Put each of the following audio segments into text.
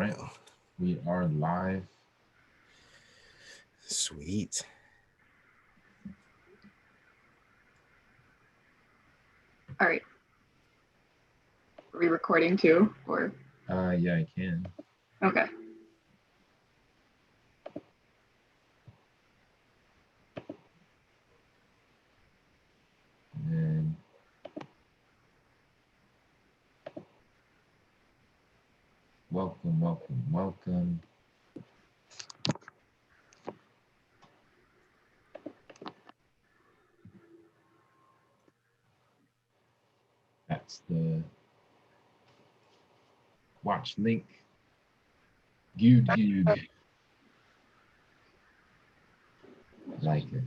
right, we are live. Sweet. All right. Are we recording too? Or Yeah, I can. okay. And welcome. That's the watch link. Good. Like it.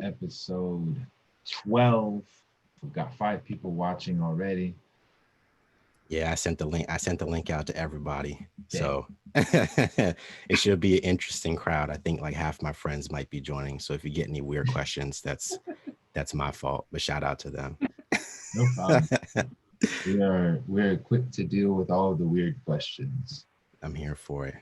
Episode 12. We've got 5 people watching already. Yeah, I sent the link out to everybody. Dang. So it should be an interesting crowd. I think like half my friends might be joining. So if you get any weird questions, that's my fault. But shout out to them. No problem. We're equipped to deal with all the weird questions. I'm here for it.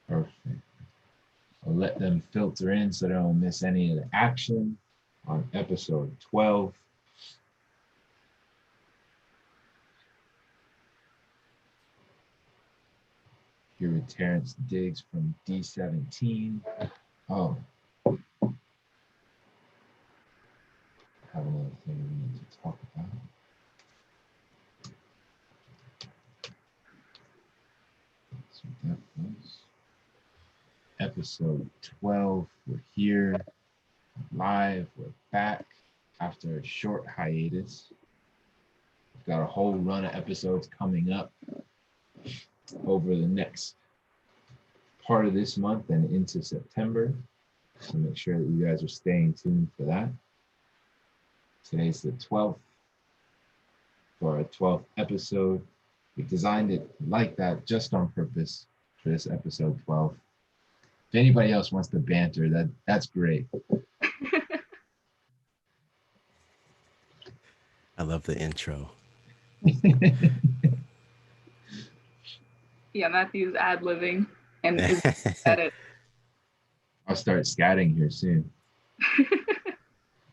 Perfect. I'll let them filter in so they don't miss any of the action on episode 12. Here with Terrence Diggs from D17. Oh. I have another thing we need to talk about. That's what that was. Episode 12. We're here live. We're back after a short hiatus. We've got a whole run of episodes coming up over the next part of this month and into September. So make sure that you guys are staying tuned for that. Today's the 12th for our 12th episode. We designed it like that just on purpose for this episode 12. If anybody else wants to banter, that's great. I love the intro. Yeah, Matthew's ad-libbing and edit. I'll start scatting here soon.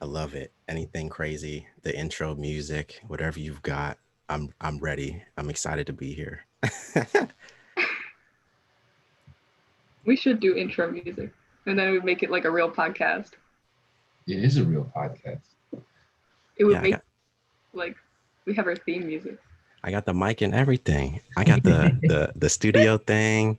I love it. Anything crazy, the intro music, whatever you've got, I'm ready. I'm excited to be here. We should do intro music, and then we make it like a real podcast. It is a real podcast. It would make like we have our theme music. I got the mic and everything. I got the studio thing.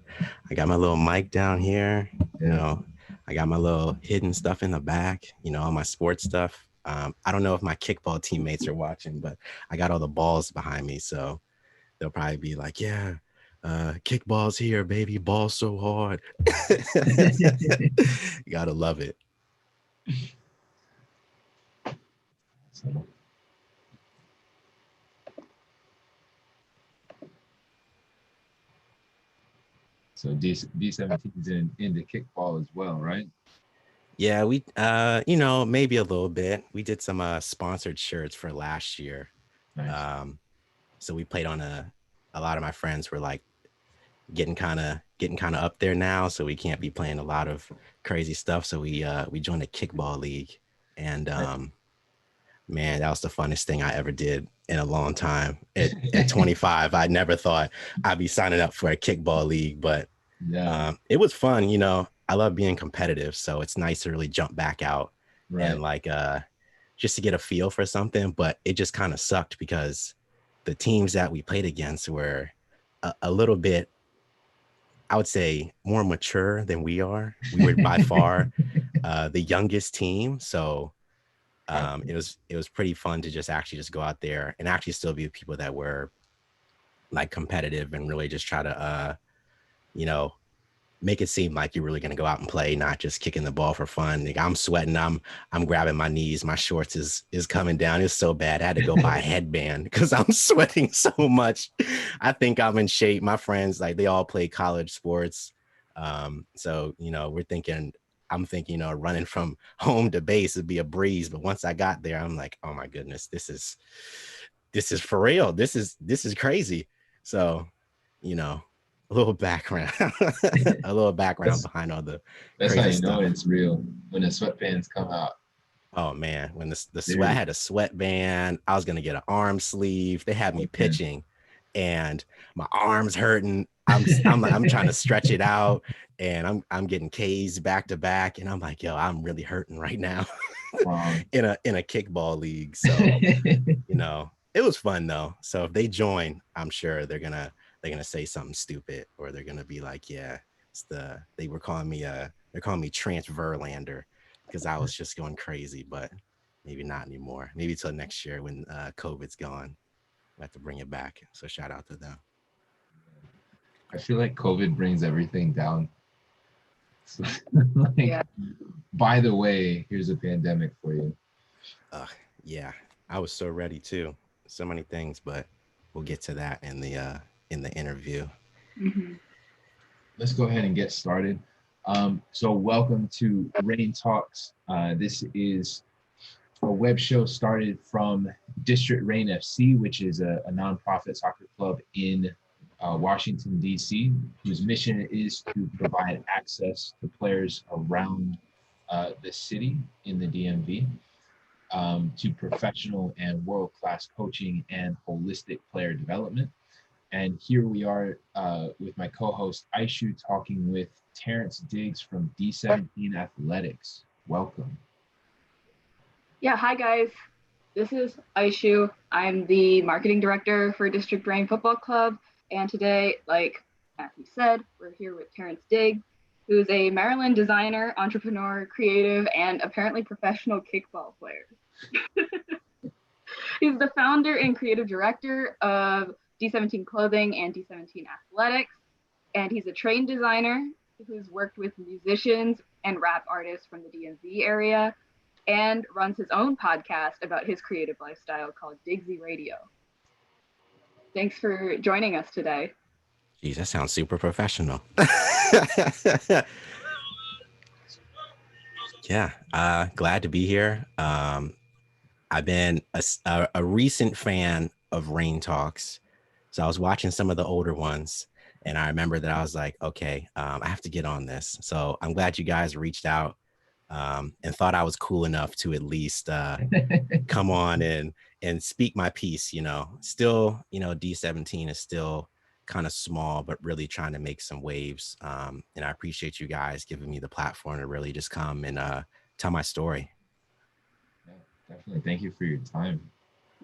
I got my little mic down here. You know, I got my little hidden stuff in the back. You know, all my sports stuff. I don't know if my kickball teammates are watching, but I got all the balls behind me, so they'll probably be like, "Yeah, kickball's here, baby. Ball so hard." You gotta love it. So D17 is into kickball as well, right? Yeah, we you know, maybe a little bit. We did some sponsored shirts for last year. Nice. So we played on a lot of my friends were like getting kind of up there now, so we can't be playing a lot of crazy stuff. So we joined a kickball league, and man, that was the funnest thing I ever did in a long time. At 25, I never thought I'd be signing up for a kickball league, but yeah, it was fun. You know, I love being competitive, so it's nice to really jump back out and like just to get a feel for something. But it just kind of sucked because the teams that we played against were a little bit, I would say, more mature than we are. We were by far the youngest team, so it was pretty fun to just go out there and actually still be with people that were like competitive and really just try to you know, make it seem like you're really gonna go out and play, not just kicking the ball for fun. Like, I'm sweating, I'm grabbing my knees, my shorts is coming down. It's so bad. I had to go buy a headband because I'm sweating so much. I think I'm in shape. My friends, like, they all play college sports. So I'm thinking, running from home to base would be a breeze. But once I got there, I'm like, oh my goodness, this is for real. This is crazy. So, a little background, a little background behind all the That's crazy how you stuff. know it's real, when the sweatbands come out. Oh man, when the sweat, I had a sweatband. I was gonna get an arm sleeve. They had me pitching, and my arms hurting. I'm trying to stretch it out, and I'm getting K's back to back, and I'm like, yo, I'm really hurting right now. in a kickball league. So it was fun though. So if they join, I'm sure they're gonna say something stupid, or they're gonna be like, yeah, they're calling me Trance Verlander, because I was just going crazy. But maybe not anymore. Maybe till next year when COVID's gone. We'll have to bring it back. So shout out to them. I feel like COVID brings everything down. So, by the way, here's a pandemic for you. Yeah, I was so ready too. So many things, but we'll get to that in the interview. Mm-hmm. Let's go ahead and get started. So welcome to ReignTalks. This is a web show started from District Reign FC, which is a nonprofit soccer club in Washington, D.C., whose mission is to provide access to players around the city in the DMV to professional and world-class coaching and holistic player development. And here we are with my co-host Aishu, talking with Terrence Diggs from D17 Athletics. Welcome. Yeah, hi guys. This is Aishu. I'm the marketing director for District Reign Football Club. And today, like Matthew said, we're here with Terrence Diggs, who's a Maryland designer, entrepreneur, creative, and apparently professional kickball player. He's the founder and creative director of D17 Clothing and D17 Athletics. And he's a trained designer who's worked with musicians and rap artists from the DMV area, and runs his own podcast about his creative lifestyle called Diggsy Radio. Thanks for joining us today. Geez, that sounds super professional. Yeah, glad to be here. I've been a recent fan of ReignTalks. So I was watching some of the older ones, and I remember that I was like, okay, I have to get on this. So I'm glad you guys reached out and thought I was cool enough to at least come on and speak my piece. Still, D17 is still kind of small, but really trying to make some waves. And I appreciate you guys giving me the platform to really just come and tell my story. Yeah, definitely. Thank you for your time.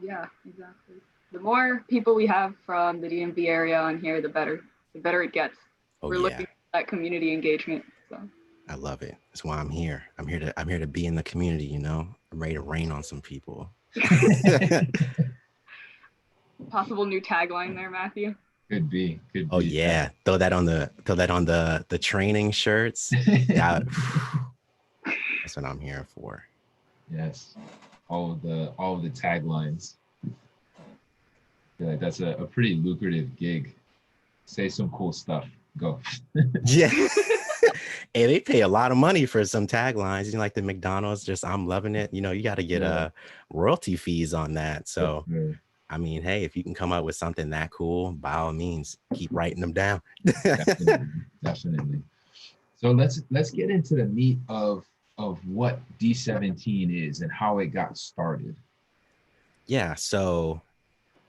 Yeah, exactly. The more people we have from the DMV area on here, the better it gets. We're looking for that community engagement. So I love it. That's why I'm here. I'm here to be in the community, I'm ready to rain on some people. Possible new tagline there, Matthew. Could be. Oh yeah. Throw that on the training shirts. That's what I'm here for. Yes. All of the taglines. I feel like that's a pretty lucrative gig. Say some cool stuff. Go. Yeah. Hey, they pay a lot of money for some taglines. Like the McDonald's, just I'm loving it. You got to get royalty fees on that. So I mean, hey, if you can come up with something that cool, by all means, keep writing them down. Definitely. So let's get into the meat of what D17 is and how it got started. Yeah, so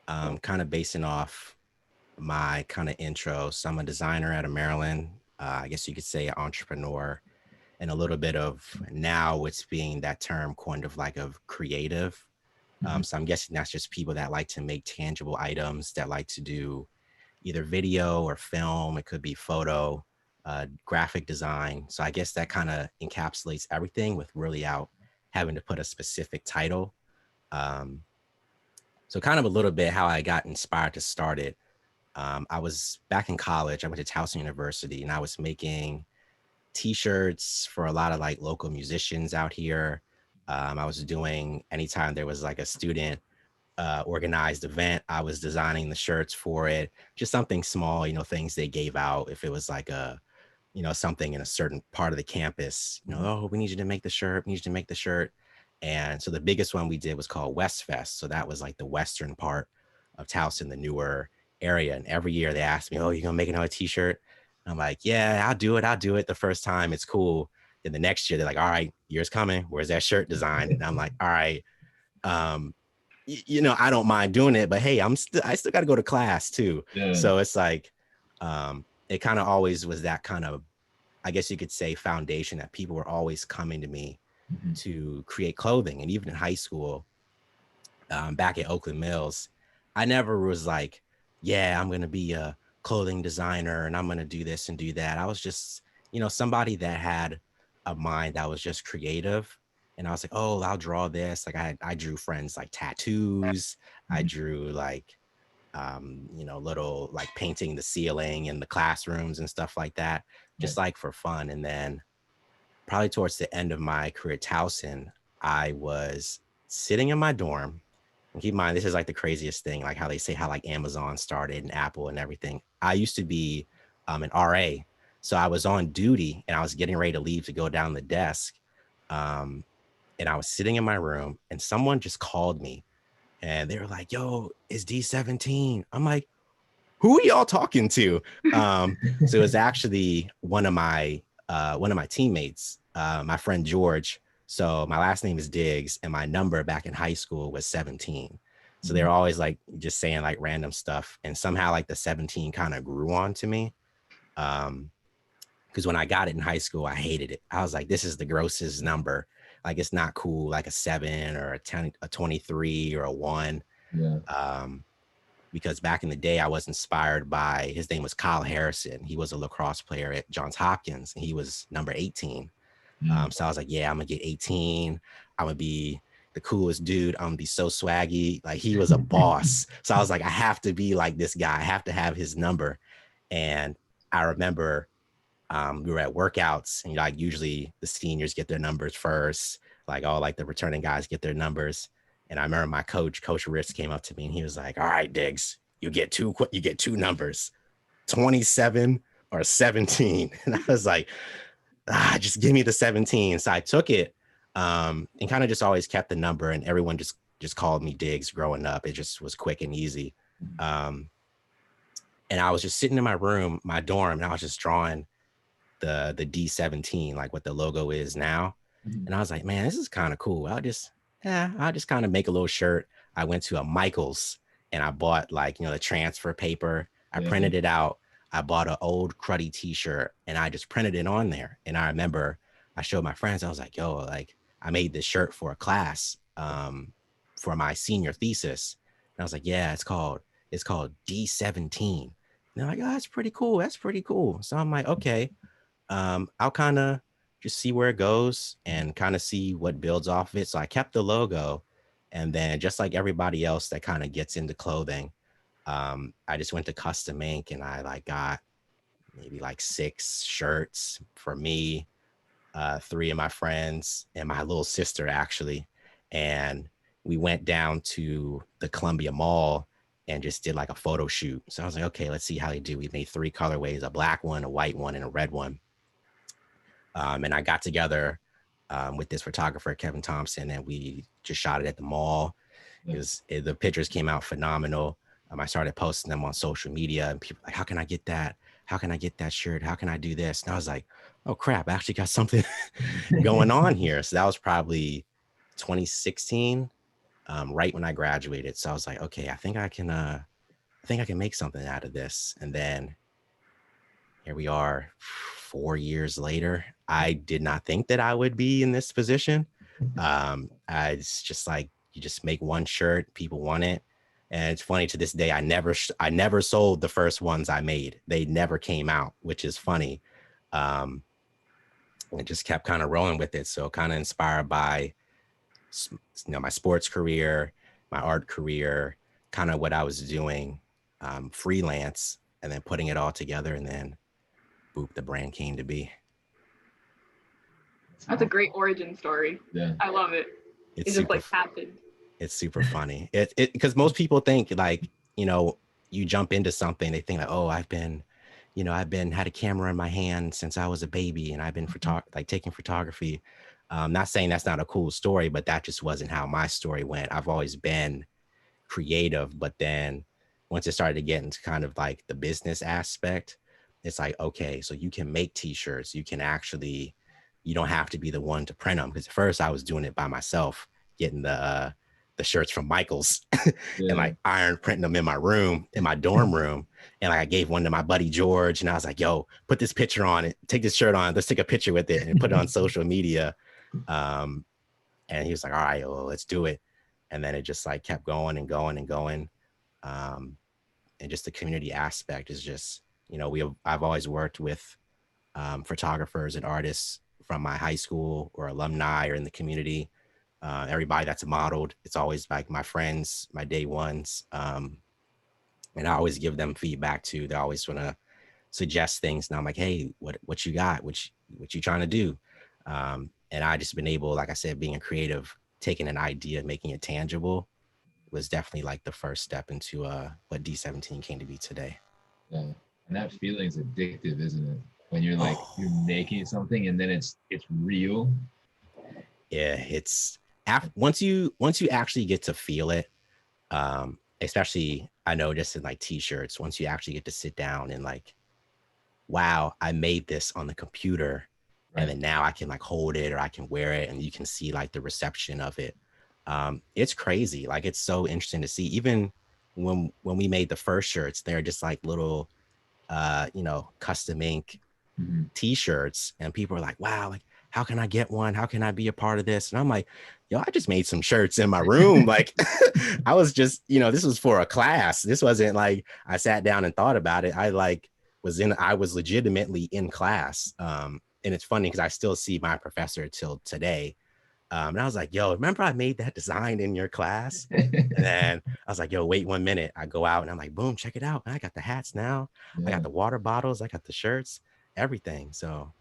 kind of basing off my kind of intro. So I'm a designer out of Maryland. I guess you could say an entrepreneur, and a little bit of now it's being that term coined of creative. So I'm guessing that's just people that like to make tangible items, that like to do either video or film. It could be photo, graphic design. So I guess that kind of encapsulates everything with really out having to put a specific title. So kind of a little bit how I got inspired to start it. I was back in college. I went to Towson University, and I was making t-shirts for a lot of like local musicians out here. I was doing anytime there was like a student organized event, I was designing the shirts for it. Just something small, things they gave out. If it was like something in a certain part of the campus, oh, we need you to make the shirt, we need you to make the shirt. And so the biggest one we did was called West Fest. So that was like the western part of Towson, the newer area. And every year they asked me, oh, you're gonna make another t-shirt? And I'm like, yeah, I'll do it the first time. It's cool. Then the next year they're like, all right, year's coming. Where's that shirt design? And I'm like, all right, I don't mind doing it, but hey, I still got to go to class too. Yeah. So it's like, it kind of always was that kind of, I guess you could say, foundation that people were always coming to me to create clothing. And even in high school, back at Oakland Mills, I never was like, yeah, I'm going to be a clothing designer and I'm going to do this and do that. I was just, somebody that had a mind that was just creative. And I was like, oh, I'll draw this. Like I drew friends like tattoos. I drew like, little like painting the ceiling in the classrooms and stuff like that, just like for fun. And then probably towards the end of my career at Towson, I was sitting in my dorm. And keep in mind, this is like the craziest thing, like how they say how like Amazon started and Apple and everything. I used to be an RA. So I was on duty and I was getting ready to leave to go down the desk. And I was sitting in my room and someone just called me and they were like, yo, it's D17. I'm like, who are y'all talking to? So it was actually one of my teammates, my friend George. So my last name is Diggs and my number back in high school was 17. So they were always like just saying like random stuff. And somehow like the 17 kind of grew on to me. Because when I got it in high school, I hated it. I was like, this is the grossest number. Like, it's not cool, like a 7 or a 10, a 23 or a 1. Yeah. Because back in the day, I was inspired by, his name was Kyle Harrison. He was a lacrosse player at Johns Hopkins, and he was number 18. So I was like, yeah, I'm gonna get 18. I'm gonna be the coolest dude. I'm gonna be so swaggy. Like, he was a boss. So I was like, I have to be like this guy. I have to have his number. And I remember we were at workouts, and like usually the seniors get their numbers first, like all like the returning guys get their numbers. And I remember my coach Ritz, came up to me and he was like, all right, Diggs, you get two numbers, 27 or 17. And I was like, just give me the 17. So I took it and kind of just always kept the number, and everyone just called me Diggs growing up. It just was quick and easy. And I was just sitting in my room, my dorm, and I was just drawing the D17, like what the logo is now. And I was like, man, this is kind of cool. I'll just kind of make a little shirt. I went to a Michael's and I bought like, the transfer paper. I printed it out. I bought an old cruddy t-shirt and I just printed it on there. And I remember I showed my friends, I was like, yo, like I made this shirt for a class for my senior thesis. And I was like, yeah, it's called D17. And they're like, oh, that's pretty cool. That's pretty cool. So I'm like, okay. I'll kind of just see where it goes and kind of see what builds off of it. So I kept the logo, and then just like everybody else that kind of gets into clothing, I just went to custom ink and I like got maybe like 6 shirts for me, 3 of my friends, and my little sister actually. And we went down to the Columbia Mall and just did like a photo shoot. So I was like, okay, let's see how they do. We made 3 colorways, a black one, a white one, and a red one. And I got together with this photographer, Kevin Thompson, and we just shot it at the mall. The pictures came out phenomenal. I started posting them on social media, and people were like, how can I get that? How can I get that shirt? How can I do this? And I was like, oh crap, I actually got something going on here. So that was probably 2016, right when I graduated. So I was like, okay, I think I can make something out of this. And then here we are 4 years later. I did not think that I would be in this position. It's just like, you just make one shirt, people want it. And it's funny, to this day, I never sold the first ones I made. They never came out, which is funny. I just kept kind of rolling with it. So kind of inspired by, my sports career, my art career, kind of what I was doing freelance, and then putting it all together, and then boop, the brand came to be. That's a great origin story. Yeah, I love it. It just like happened. It's super funny. It because most people think like, you know, you jump into something, they think like, oh, I've been had a camera in my hand since I was a baby, and I've been taking photography. Not saying that's not a cool story, but that just wasn't how my story went. I've always been creative, but then once it started to get into kind of like the business aspect, it's like, okay, so you can make t-shirts, you can actually, you don't have to be the one to print them. Because at first I was doing it by myself, getting the shirts from Michael's and like iron printing them in my room, in my dorm room. And like I gave one to my buddy George, and I was like, yo, put this picture on it, take this shirt on, let's take a picture with it and put it on social media. And he was like, all right, well, let's do it. And then it just like kept going and going and going. And just the community aspect is just, you know, I've always worked with photographers and artists from my high school or alumni or in the community. Everybody that's modeled, it's always like my friends, my day ones. And I always give them feedback too. They always want to suggest things. And I'm like, hey, what you got? What you trying to do? And I just been able, like I said, being a creative, taking an idea, making it tangible was definitely like the first step into what D17 came to be today. Yeah. And that feeling is addictive, isn't it? When you're like, you're making something and then it's real. Yeah, it's once you actually get to feel it, especially I noticed in like t-shirts, once you actually get to sit down and like, wow, I made this on the computer, and then now I can like hold it or I can wear it, and you can see like the reception of it. It's crazy. Like, it's so interesting to see. Even when we made the first shirts, they're just like little custom ink t-shirts, and people are like, wow, like, how can I get one? How can I be a part of this? And I'm like, yo, I just made some shirts in my room. Like, I was just, this was for a class. This wasn't like I sat down and thought about it. I was legitimately in class. And it's funny because I still see my professor till today. And I was like, yo, remember I made that design in your class? And then I was like, yo, wait 1 minute. I go out and I'm like, boom, check it out. I got the hats now. Yeah. I got the water bottles. I got the shirts, everything. So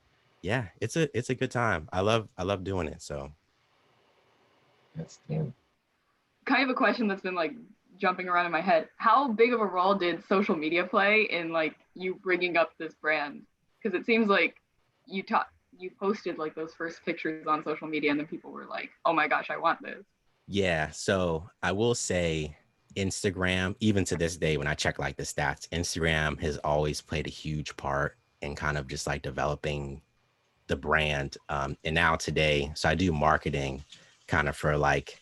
yeah, it's a good time. I love doing it. So that's dope. Kind of a question that's been like jumping around in my head. How big of a role did social media play in like you bringing up this brand? Because it seems like you posted like those first pictures on social media, and then people were like, oh my gosh, I want this. Yeah. So I will say Instagram, even to this day, when I check like the stats, Instagram has always played a huge part in kind of just like developing the brand. And now today, so I do marketing kind of for like,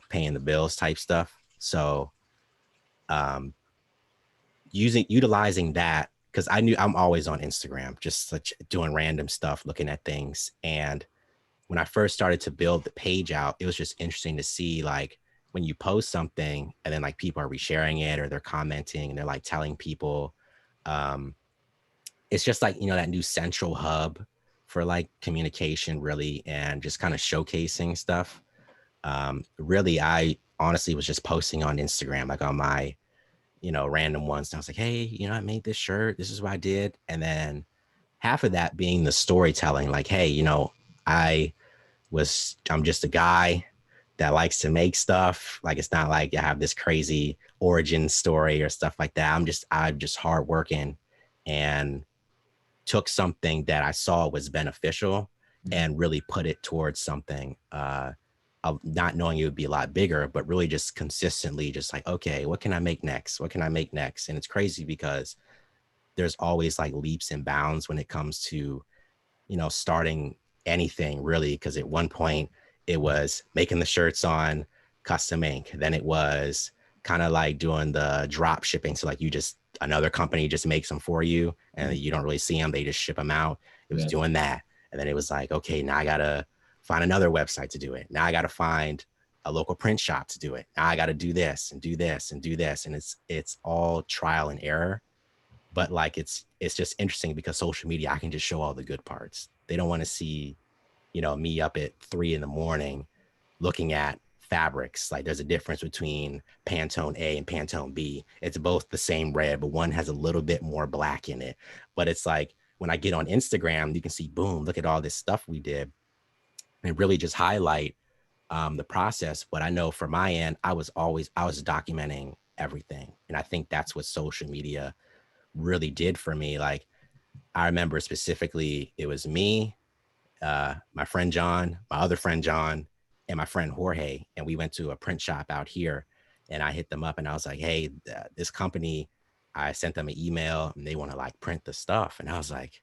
paying the bills type stuff. So utilizing that, because I'm always on Instagram, just like doing random stuff, looking at things. And when I first started to build the page out, it was just interesting to see like when you post something and then like people are resharing it or they're commenting and they're like telling people, it's just like, that new central hub for like communication really, and just kind of showcasing stuff. Really, I honestly was just posting on Instagram, like on my, random ones. And I was like, hey, I made this shirt. This is what I did. And then half of that being the storytelling, like, hey, I'm just a guy that likes to make stuff. Like, it's not like I have this crazy origin story or stuff like that. I'm just hardworking, and took something that I saw was beneficial and really put it towards something, not knowing it would be a lot bigger, but really just consistently just like, okay, what can I make next? What can I make next? And it's crazy because there's always like leaps and bounds when it comes to, starting anything really. Because at one point it was making the shirts on custom ink. Then it was kind of like doing the drop shipping. So like another company just makes them for you and you don't really see them. They just ship them out. It was doing that. And then it was like, okay, now I got to find another website to do it. Now I got to find a local print shop to do it. Now I got to do this and do this and do this. And it's all trial and error. But like, it's just interesting because social media, I can just show all the good parts. They don't want to see, me up at 3 a.m. looking at fabrics. Like there's a difference between Pantone A and Pantone B. It's both the same red, but one has a little bit more black in it. But it's like when I get on Instagram, you can see, boom, look at all this stuff we did, and really just highlight the process. But I know for my end, I was documenting everything. And I think that's what social media really did for me. Like I remember specifically, it was me, my friend John, my other friend John, and my friend Jorge. And we went to a print shop out here, and I hit them up and I was like, hey, this company, I sent them an email and they want to like print the stuff. And I was like,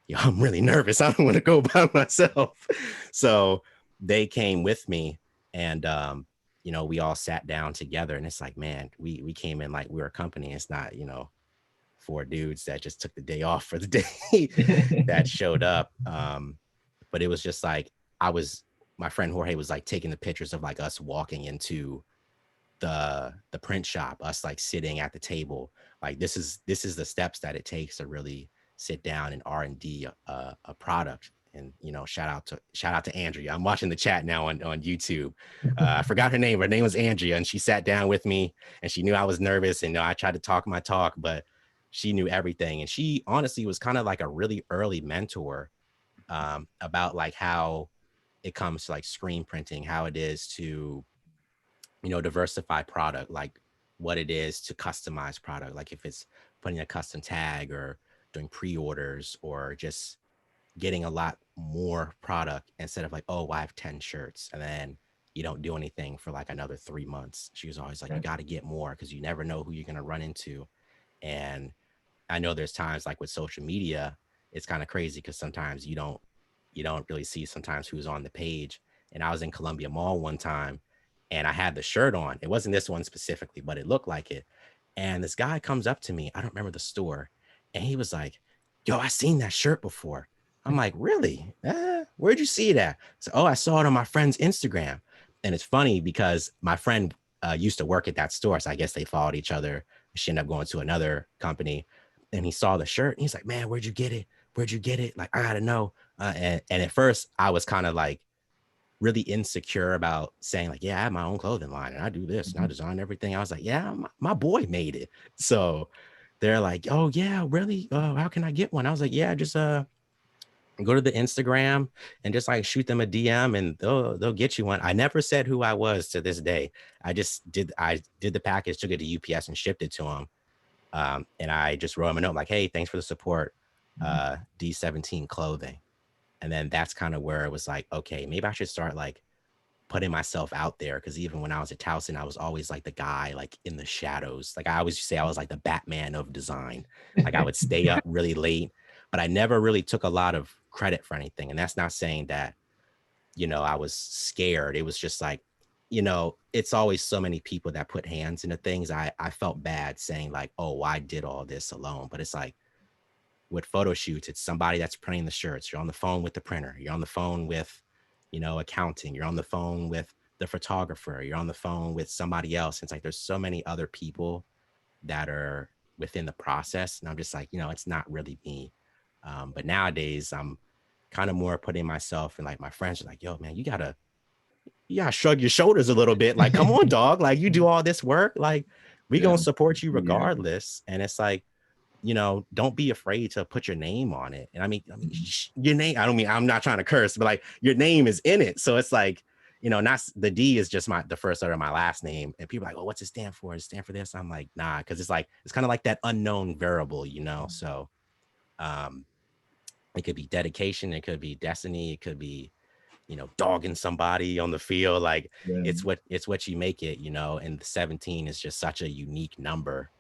yo, I'm really nervous. I don't want to go by myself. So they came with me, and you know, we all sat down together, and it's like, man, we came in like we were a company. It's not, you know, 4 dudes that just took the day off for the day that showed up. But it was just like, my friend Jorge was like taking the pictures of like us walking into the print shop, us like sitting at the table. Like this is the steps that it takes to really sit down and R&D a product. And, you know, shout out to Andrea. I'm watching the chat now on YouTube. I forgot her name. Her name was Andrea, and she sat down with me, and she knew I was nervous, and, you know, I tried to talk my talk, but she knew everything. And she honestly was kind of like a really early mentor about like how it comes to like screen printing, how it is to, you know, diversify product, like what it is to customize product, like if it's putting a custom tag or doing pre-orders or just getting a lot more product instead of like, oh, I have 10 shirts and then you don't do anything for like another 3 months. She was always like, you got to get more because you never know who you're going to run into. And I know there's times like with social media, it's kind of crazy because sometimes you don't really see sometimes who's on the page. And I was in Columbia Mall one time and I had the shirt on. It wasn't this one specifically, but it looked like it. And this guy comes up to me, I don't remember the store, and he was like, yo, I seen that shirt before. I'm like, really? Where'd you see it at? So, oh, I saw it on my friend's Instagram. And it's funny because my friend used to work at that store. So I guess they followed each other. She ended up going to another company, and he saw the shirt and he's like, man, where'd you get it? Where'd you get it? Like, I gotta know. And at first I was kind of like really insecure about saying like, yeah, I have my own clothing line and I do this and I design everything. I was like, yeah, my boy made it. So they're like, oh yeah, really? How can I get one? I was like, yeah, just go to the Instagram and just like shoot them a DM and they'll get you one. I never said who I was to this day. I did the package, took it to UPS and shipped it to them. And I just wrote him a note like, hey, thanks for the support, D17 clothing. And then that's kind of where it was like, okay, maybe I should start like putting myself out there. Cause even when I was at Towson, I was always like the guy like in the shadows. Like I always say I was like the Batman of design. Like I would stay up really late, but I never really took a lot of credit for anything. And that's not saying that, you know, I was scared. It was just like, you know, it's always so many people that put hands into things. I felt bad saying like, oh, I did all this alone. But it's like with photo shoots, it's somebody that's printing the shirts. You're on the phone with the printer. You're on the phone with, you know, accounting. You're on the phone with the photographer. You're on the phone with somebody else. It's like there's so many other people that are within the process. And I'm just like, you know, it's not really me. But nowadays, I'm kind of more putting myself and like my friends are like, yo, man, you gotta shrug your shoulders a little bit. Like, come on, dog. Like you do all this work. Like we gonna support you regardless. And it's like, you know, don't be afraid to put your name on it. And I mean, your name, I'm not trying to curse, but like your name is in it. So it's like, you know, not the D is just the first letter of my last name. And people are like, oh, what's it stand for? Does it stand for this? I'm like, nah, because it's like, it's kind of like that unknown variable, you know? So it could be dedication. It could be destiny. It could be, you know, dogging somebody on the field. Like it's what you make it, you know, and the 17 is just such a unique number.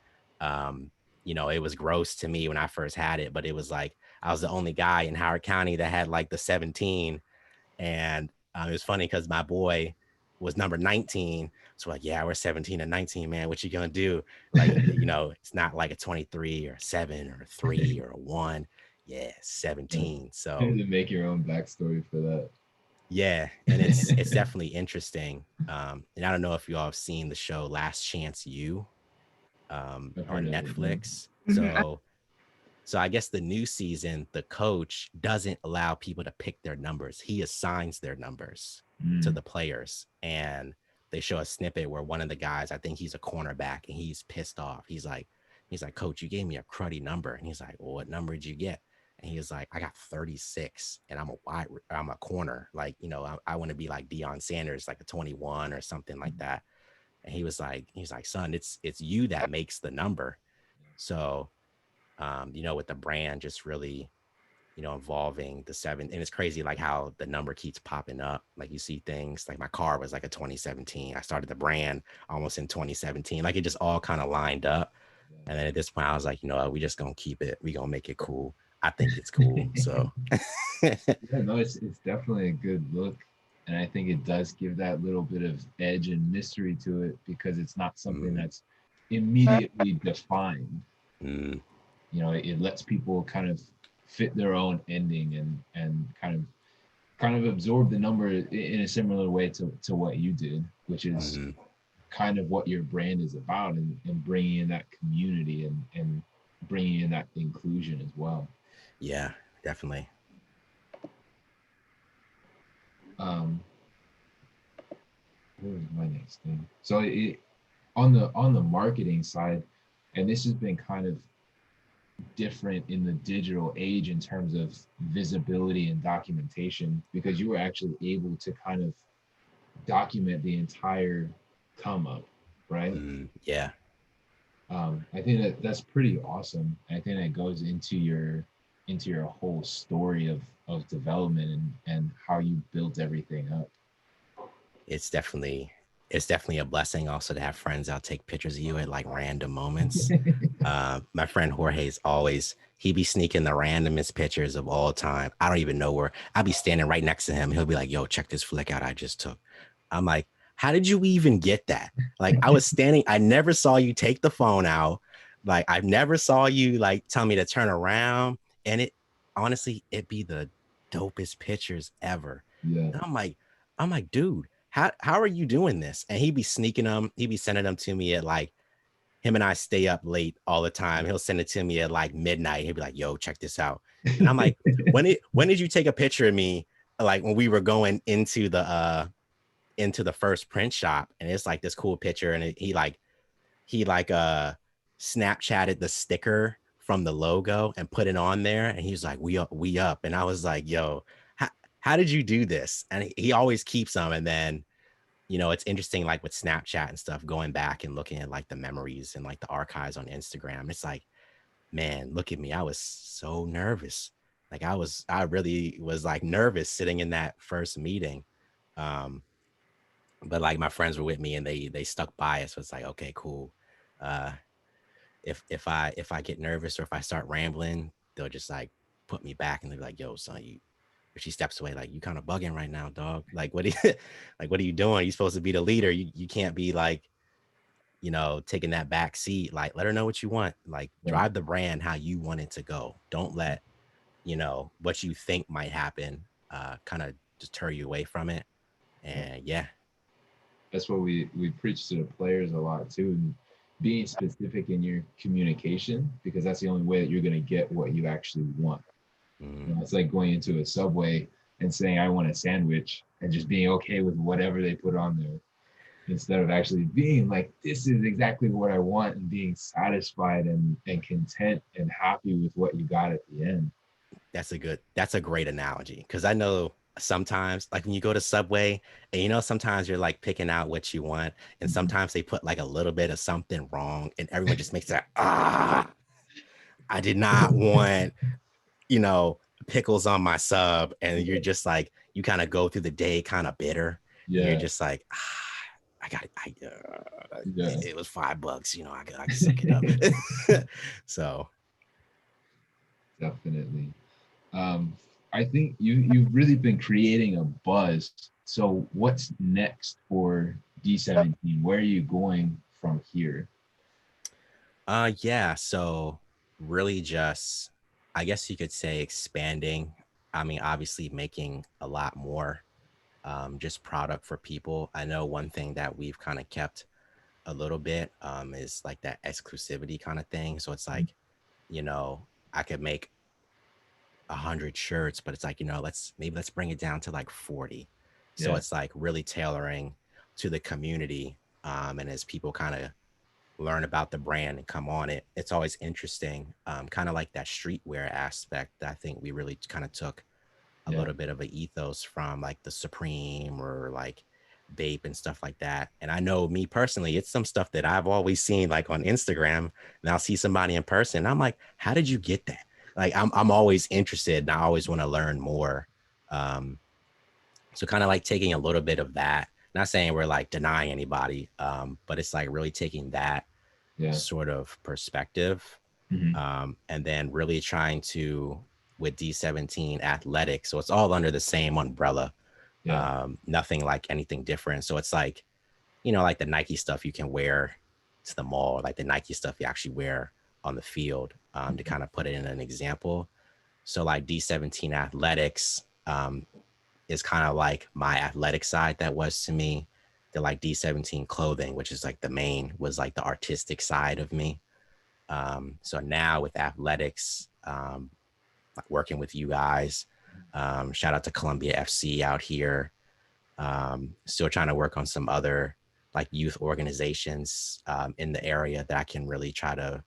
You know, it was gross to me when I first had it, but it was like, I was the only guy in Howard County that had like the 17. And it was funny because my boy was number 19. So like, yeah, we're 17 and 19, man. What you gonna do? Like, you know, it's not like a 23 or a 7 or a 3 or a 1. Yeah, 17. So you have to make your own backstory for that. Yeah, and it's definitely interesting. And I don't know if you all have seen the show Last Chance U on Netflix. So I guess the new season, the coach doesn't allow people to pick their numbers. He assigns their numbers to the players. And they show a snippet where one of the guys, I think he's a cornerback, and he's pissed off. He's like, coach, you gave me a cruddy number. And he's like, well, what number did you get? And he was like, I got 36, and I'm a corner. Like, you know, I want to be like Deion Sanders, like a 21 or something like that. And he's like, son, it's you that makes the number. So, you know, with the brand just really, you know, involving the 7, and it's crazy like how the number keeps popping up. Like you see things like my car was like a 2017. I started the brand almost in 2017. Like it just all kind of lined up. And then at this point I was like, you know, we just gonna keep it. We gonna make it cool. I think it's cool. So yeah, no, it's definitely a good look. And I think it does give that little bit of edge and mystery to it, because it's not something that's immediately defined. You know, it lets people kind of fit their own ending and kind of absorb the number in a similar way to what you did, which is kind of what your brand is about, and bringing in that community and bringing in that inclusion as well. Yeah, definitely. What was my next thing? So on the marketing side, and this has been kind of different in the digital age in terms of visibility and documentation, because you were actually able to kind of document the entire come up, right? Yeah. I think that's pretty awesome. I think that goes into your whole story of development and how you built everything up. It's definitely a blessing also to have friends that'll take pictures of you at like random moments. My friend Jorge's always, he be sneaking the randomest pictures of all time. I don't even know where. I'll be standing right next to him. He'll be like, yo, check this flick out I just took. I'm like, how did you even get that? Like I was standing, I never saw you take the phone out. Like I never saw you like tell me to turn around. And it honestly, it'd be the dopest pictures ever. Yeah. And I'm like, dude, how are you doing this? And he'd be sneaking them. He'd be sending them to me at like, him and I stay up late all the time. He'll send it to me at like midnight. He'll be like, yo, check this out. And I'm like, when did you take a picture of me? Like when we were going into the first print shop, and it's like this cool picture. And he Snapchatted the sticker from the logo and put it on there. And he was like, we up. And I was like, yo, how did you do this? And he always keeps them. And then, you know, it's interesting, like with Snapchat and stuff, going back and looking at like the memories and like the archives on Instagram. It's like, man, look at me. I was so nervous. Like I really was like nervous sitting in that first meeting. But like my friends were with me and they stuck by us. So it's like, okay, cool. If I get nervous or if I start rambling, they'll just like put me back and they'll be like, yo, son, if she steps away, like, you kind of bugging right now, dog. Like, what are you doing? You're supposed to be the leader. You can't be like, you know, taking that back seat. Like, let her know what you want. Like, drive the brand how you want it to go. Don't let, you know, what you think might happen kind of deter you away from it. And yeah. That's what we preach to the players a lot too, and being specific in your communication, because that's the only way that you're going to get what you actually want. You know, it's like going into a Subway and saying, I want a sandwich, and just being okay with whatever they put on there, instead of actually being like, this is exactly what I want, and being satisfied and content and happy with what you got at the end. That's a great analogy, because I know sometimes like when you go to Subway and, you know, sometimes you're like picking out what you want, and sometimes they put like a little bit of something wrong and everyone just makes that, I did not want, you know, pickles on my sub. And you're just like, you kind of go through the day kind of bitter. Yeah. And you're just like, I got it. It was $5, you know, I can suck it up. So definitely. I think you've really been creating a buzz. So what's next for D17? Where are you going from here? Yeah, so really just, I guess you could say, expanding. I mean, obviously making a lot more just product for people. I know one thing that we've kind of kept a little bit is like that exclusivity kind of thing. So it's like, you know, I could make 100 shirts, but it's like, you know, let's bring it down to like 40. So it's like really tailoring to the community, and as people kind of learn about the brand and come on it, it's always interesting. Kind of like that streetwear aspect. I think we really kind of took a little bit of an ethos from like the Supreme or like Bape and stuff like that. And I know me personally, it's some stuff that I've always seen like on Instagram, and I'll see somebody in person and I'm like, how did you get that? Like I'm always interested and I always want to learn more. So kind of like taking a little bit of that, not saying we're like denying anybody, but it's like really taking that sort of perspective, and then really trying to, with D17 athletics, so it's all under the same umbrella, nothing like anything different. So it's like, you know, like the Nike stuff you can wear to the mall, like the Nike stuff you actually wear on the field, to kind of put it in an example. So like D17 athletics, is kind of like my athletic side that was to me. The like D17 clothing, which is like the main, was like the artistic side of me. So now with athletics, working with you guys, shout out to Columbia FC out here. Still trying to work on some other like youth organizations in the area that I can really try to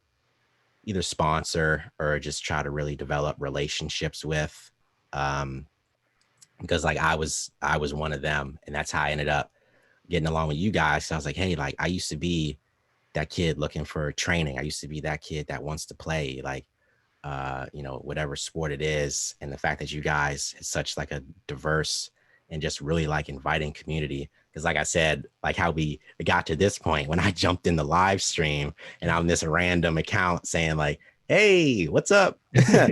either sponsor or just try to really develop relationships with. Because like I was one of them, and that's how I ended up getting along with you guys. So I was like, hey, like I used to be that kid looking for training. I used to be that kid that wants to play like, you know, whatever sport it is. And the fact that you guys is such like a diverse and just really like inviting community. Because like I said, like how we got to this point when I jumped in the live stream and I'm this random account saying like, hey, what's up? I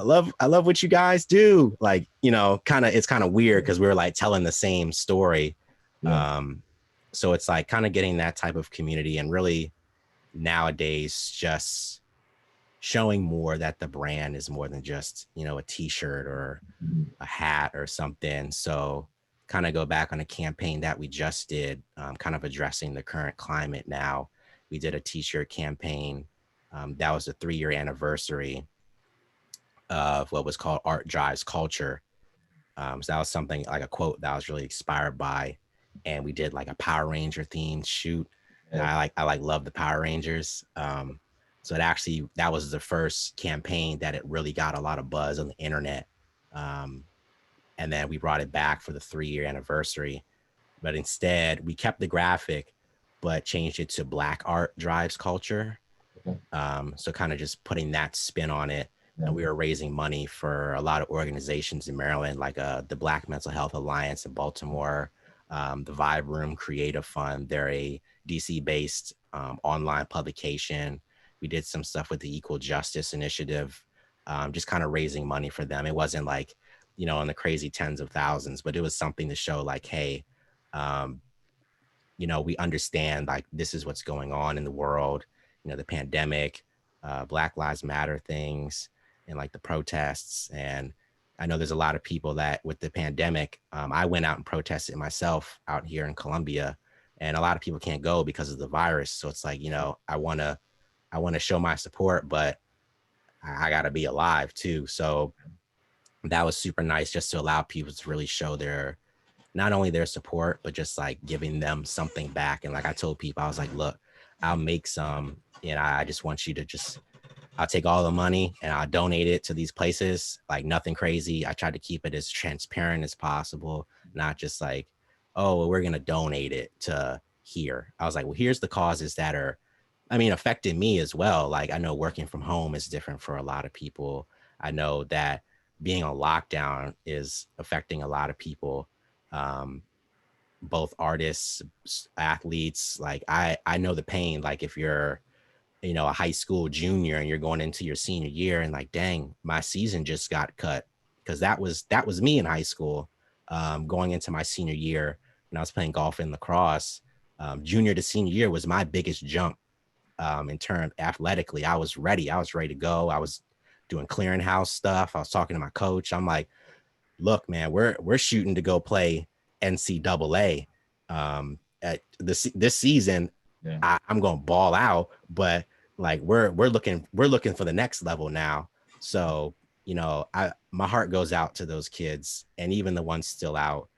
love what you guys do. Like, you know, it's kind of weird because we're like telling the same story. So it's like kind of getting that type of community, and really nowadays just showing more that the brand is more than just, you know, a t-shirt or a hat or something. So kind of go back on a campaign that we just did, kind of addressing the current climate now. We did a t-shirt campaign. That was a 3-year anniversary of what was called Art Drives Culture. So that was something like a quote that I was really inspired by. And we did like a Power Ranger themed shoot. And I love the Power Rangers. So that was the first campaign that it really got a lot of buzz on the internet. And then we brought it back for the 3-year anniversary. But instead, we kept the graphic, but changed it to Black Art Drives Culture. So kind of just putting that spin on it. And we were raising money for a lot of organizations in Maryland, like the Black Mental Health Alliance in Baltimore, the Vibe Room Creative Fund. They're a DC-based online publication. We did some stuff with the Equal Justice Initiative, just kind of raising money for them. It wasn't like, you know, in the crazy tens of thousands, but it was something to show like, hey, you know, we understand like this is what's going on in the world, you know, the pandemic, Black Lives Matter things, and like the protests. And I know there's a lot of people that with the pandemic, I went out and protested myself out here in Columbia, and a lot of people can't go because of the virus. So it's like, you know, I want to show my support, but I got to be alive too. So that was super nice, just to allow people to really show their, not only their support, but just like giving them something back. And like I told people, I was like, look, I'll make some, and I just want you to just, I'll take all the money and I'll donate it to these places, like nothing crazy. I tried to keep it as transparent as possible, not just like, oh, well, we're going to donate it to here. I was like, well, here's the causes that are, I mean, affecting me as well. Like I know working from home is different for a lot of people. I know that being on lockdown is affecting a lot of people, both artists, athletes. Like I know the pain. Like if you're, you know, a high school junior and you're going into your senior year and like, dang, my season just got cut. Because that was me in high school, going into my senior year when I was playing golf and lacrosse. Junior to senior year was my biggest jump, in terms athletically. I was ready to go. I was doing clearinghouse stuff. I was talking to my coach. I'm like, look, man, we're shooting to go play NCAA at this season. I'm going to ball out, but like we're looking for the next level now. So, you know, my heart goes out to those kids, and even the ones still out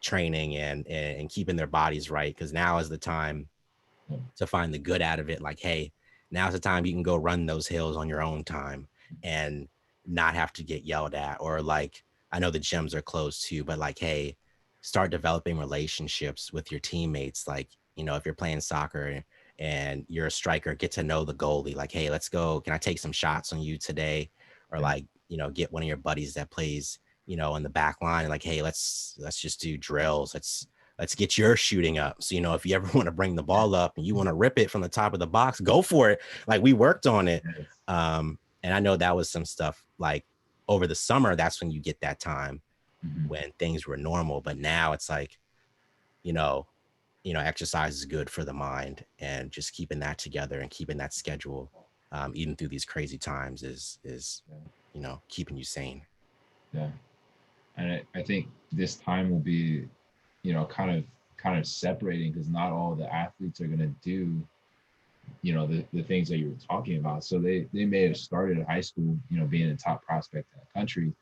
training and keeping their bodies right, because now is the time to find the good out of it. Like, hey, now's the time you can go run those hills on your own time and not have to get yelled at. Or like, I know the gyms are closed too, but like, hey, start developing relationships with your teammates. Like, you know, if you're playing soccer and you're a striker, get to know the goalie. Like, hey, let's go. Can I take some shots on you today? Or like, you know, get one of your buddies that plays, you know, in the back line. Like, hey, let's just do drills. Let's get your shooting up. So, you know, if you ever want to bring the ball up and you want to rip it from the top of the box, go for it. Like, we worked on it. And I know that was some stuff like over the summer, that's when you get that time when things were normal. But now it's like, you know, exercise is good for the mind, and just keeping that together and keeping that schedule, even through these crazy times is, you know, keeping you sane. Yeah. And I think this time will be, you know, kind of separating, because not all the athletes are going to do, you know, the things that you were talking about. So they may have started at high school, you know, being a top prospect in the country,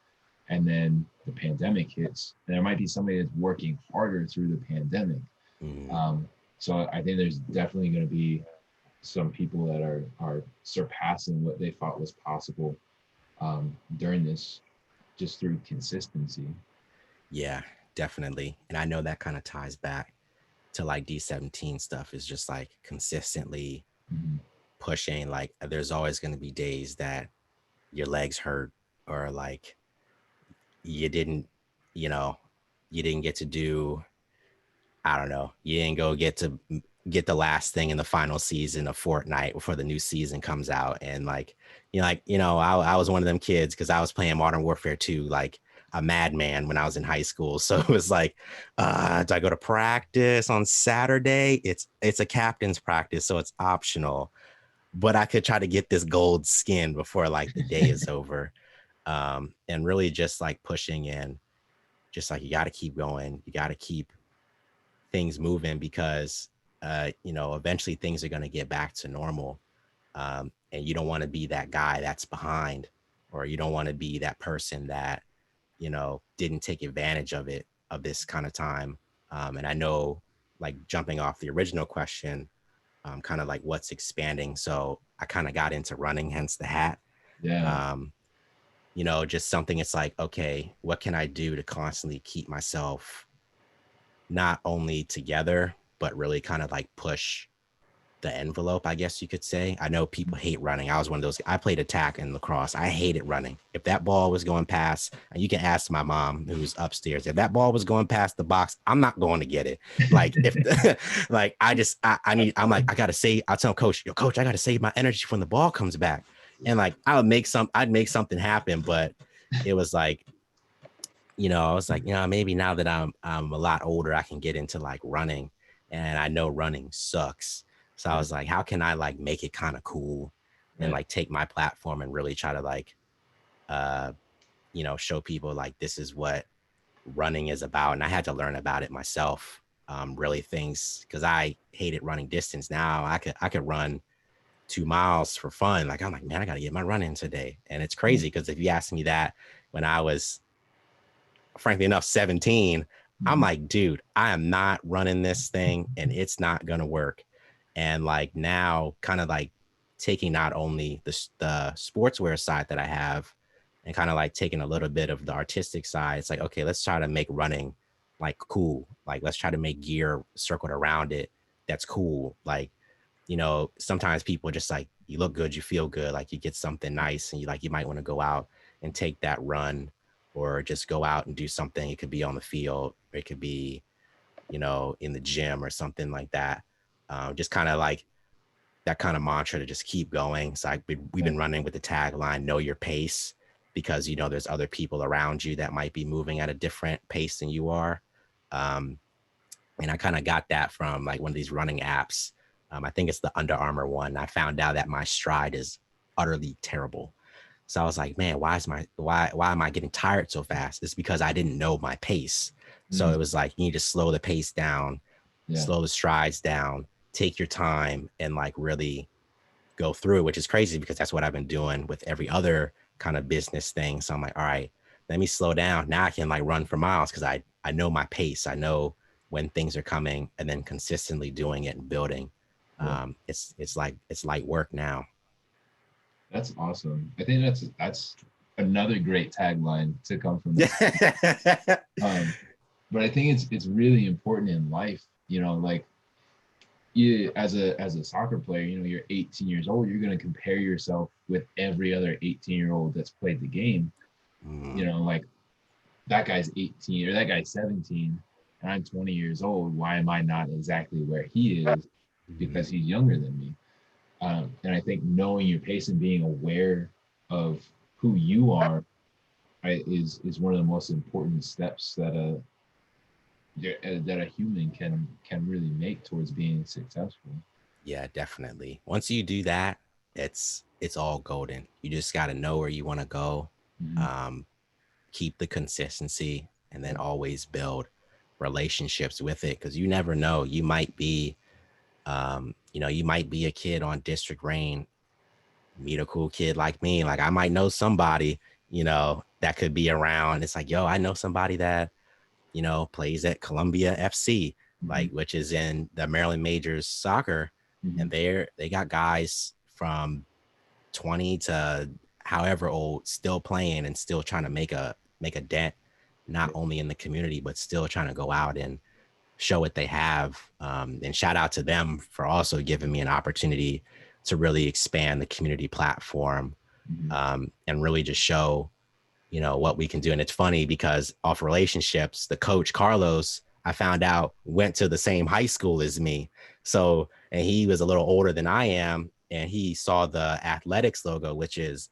and then the pandemic hits, and there might be somebody that's working harder through the pandemic. So I think there's definitely going to be some people that are surpassing what they thought was possible during this, just through consistency. Yeah, definitely. And I know that kind of ties back to like D17 stuff, is just like consistently pushing. Like, there's always going to be days that your legs hurt, or like you didn't get to do, I don't know, you didn't go get the last thing in the final season of Fortnite before the new season comes out. And like, I was one of them kids, because I was playing Modern Warfare 2 like a madman when I was in high school. So it was like, do I go to practice on Saturday? It's a captain's practice, so it's optional, but I could try to get this gold skin before like the day is over. And really just like pushing in, just like, you got to keep going. You got to keep things moving, because, eventually things are going to get back to normal. And you don't want to be that guy that's behind, or you don't want to be that person that, didn't take advantage of this kind of time. And I know, like, jumping off the original question, kind of like what's expanding. So I kind of got into running, hence the hat. Yeah. Just something, it's like, okay, what can I do to constantly keep myself not only together, but really kind of like push the envelope, I guess you could say. I know people hate running. I was one of those. I played attack in lacrosse. I hated running. If that ball was going past, and you can ask my mom who's upstairs, if that ball was going past the box, I'm not going to get it. Like, if like, I gotta save. I'll tell coach, coach, I gotta save my energy when the ball comes back. And like, I'd make something happen. But it was like, I was like, maybe now that I'm a lot older, I can get into like running, and I know running sucks. So I was like, how can I like make it kind of cool and like take my platform and really try to like, show people like, this is what running is about. And I had to learn about it myself. Really things, because I hated running distance. Now I could run 2 miles for fun. Like, I'm like, man, I got to get my run in today. And it's crazy, because if you asked me that when I was, frankly enough, 17, I'm like, dude, I am not running this thing, and it's not going to work. And like, now kind of like taking not only the sportswear side that I have, and kind of like taking a little bit of the artistic side. It's like, okay, let's try to make running like cool. Like, let's try to make gear circled around it that's cool. Like, sometimes people just like, you look good, you feel good, like you get something nice, and you might want to go out and take that run, or just go out and do something. It could be on the field, or it could be, in the gym or something like that. Just kind of like that kind of mantra to just keep going. So we've been running with the tagline, know your pace, because, there's other people around you that might be moving at a different pace than you are. And I kind of got that from like one of these running apps. I think it's the Under Armour one. I found out that my stride is utterly terrible. So I was like, man, why am I getting tired so fast? It's because I didn't know my pace. So it was like, you need to slow the pace down, slow the strides down, take your time, and like really go through, which is crazy, because that's what I've been doing with every other kind of business thing. So I'm like, all right, let me slow down. Now I can like run for miles, because I I know my pace. I know when things are coming, and then consistently doing it and building. It's light work now. That's awesome. I think that's another great tagline to come from that. But I think it's really important in life, like you as a soccer player, you're 18 years old, you're going to compare yourself with every other 18-year-old that's played the game. Like that guy's 18 or that guy's 17 and I'm 20 years old. Why am I not exactly where he is? Because he's younger than me. And I think knowing your pace and being aware of who you are is one of the most important steps that a human can really make towards being successful. Yeah, definitely. Once you do that, it's all golden. You just got to know where you want to go, keep the consistency, and then always build relationships with it, because you never know. You might be you might be a kid on District Reign, meet a cool kid like me. Like I might know somebody, that could be around. It's like, yo, I know somebody that, plays at Columbia FC, like, which is in the Maryland Majors soccer. And they got guys from 20 to however old still playing and still trying to make a dent, not only in the community, but still trying to go out and show what they have. And shout out to them for also giving me an opportunity to really expand the community platform, and really just show, what we can do. And it's funny because off relationships, the coach Carlos, I found out, went to the same high school as me. So, and he was a little older than I am. And he saw the athletics logo, which is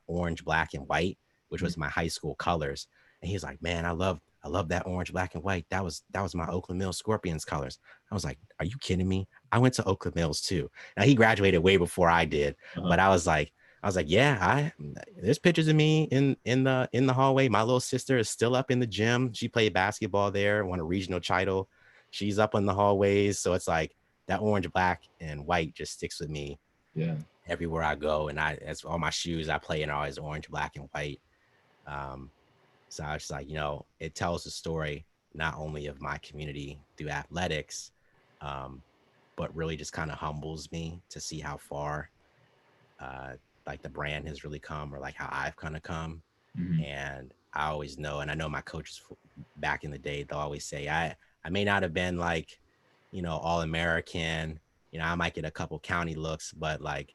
orange, black, and white, which was my high school colors. And he's like, man, I love that orange, black, and white. That was my Oakland Mills Scorpions colors. I was like, are you kidding me? I went to Oakland Mills too. Now he graduated way before I did, but I was like, yeah, there's pictures of me in the hallway. My little sister is still up in the gym. She played basketball there, won a regional title. She's up in the hallways. So it's like that orange, black, and white just sticks with me. Yeah. Everywhere I go, and that's all my shoes I play in are always orange, black, and white. So I was just like, it tells the story not only of my community through athletics, but really just kind of humbles me to see how far like the brand has really come, or like how I've kind of come. And I always know, and I know my coaches back in the day, they'll always say, I may not have been like, all American, I might get a couple county looks, but like,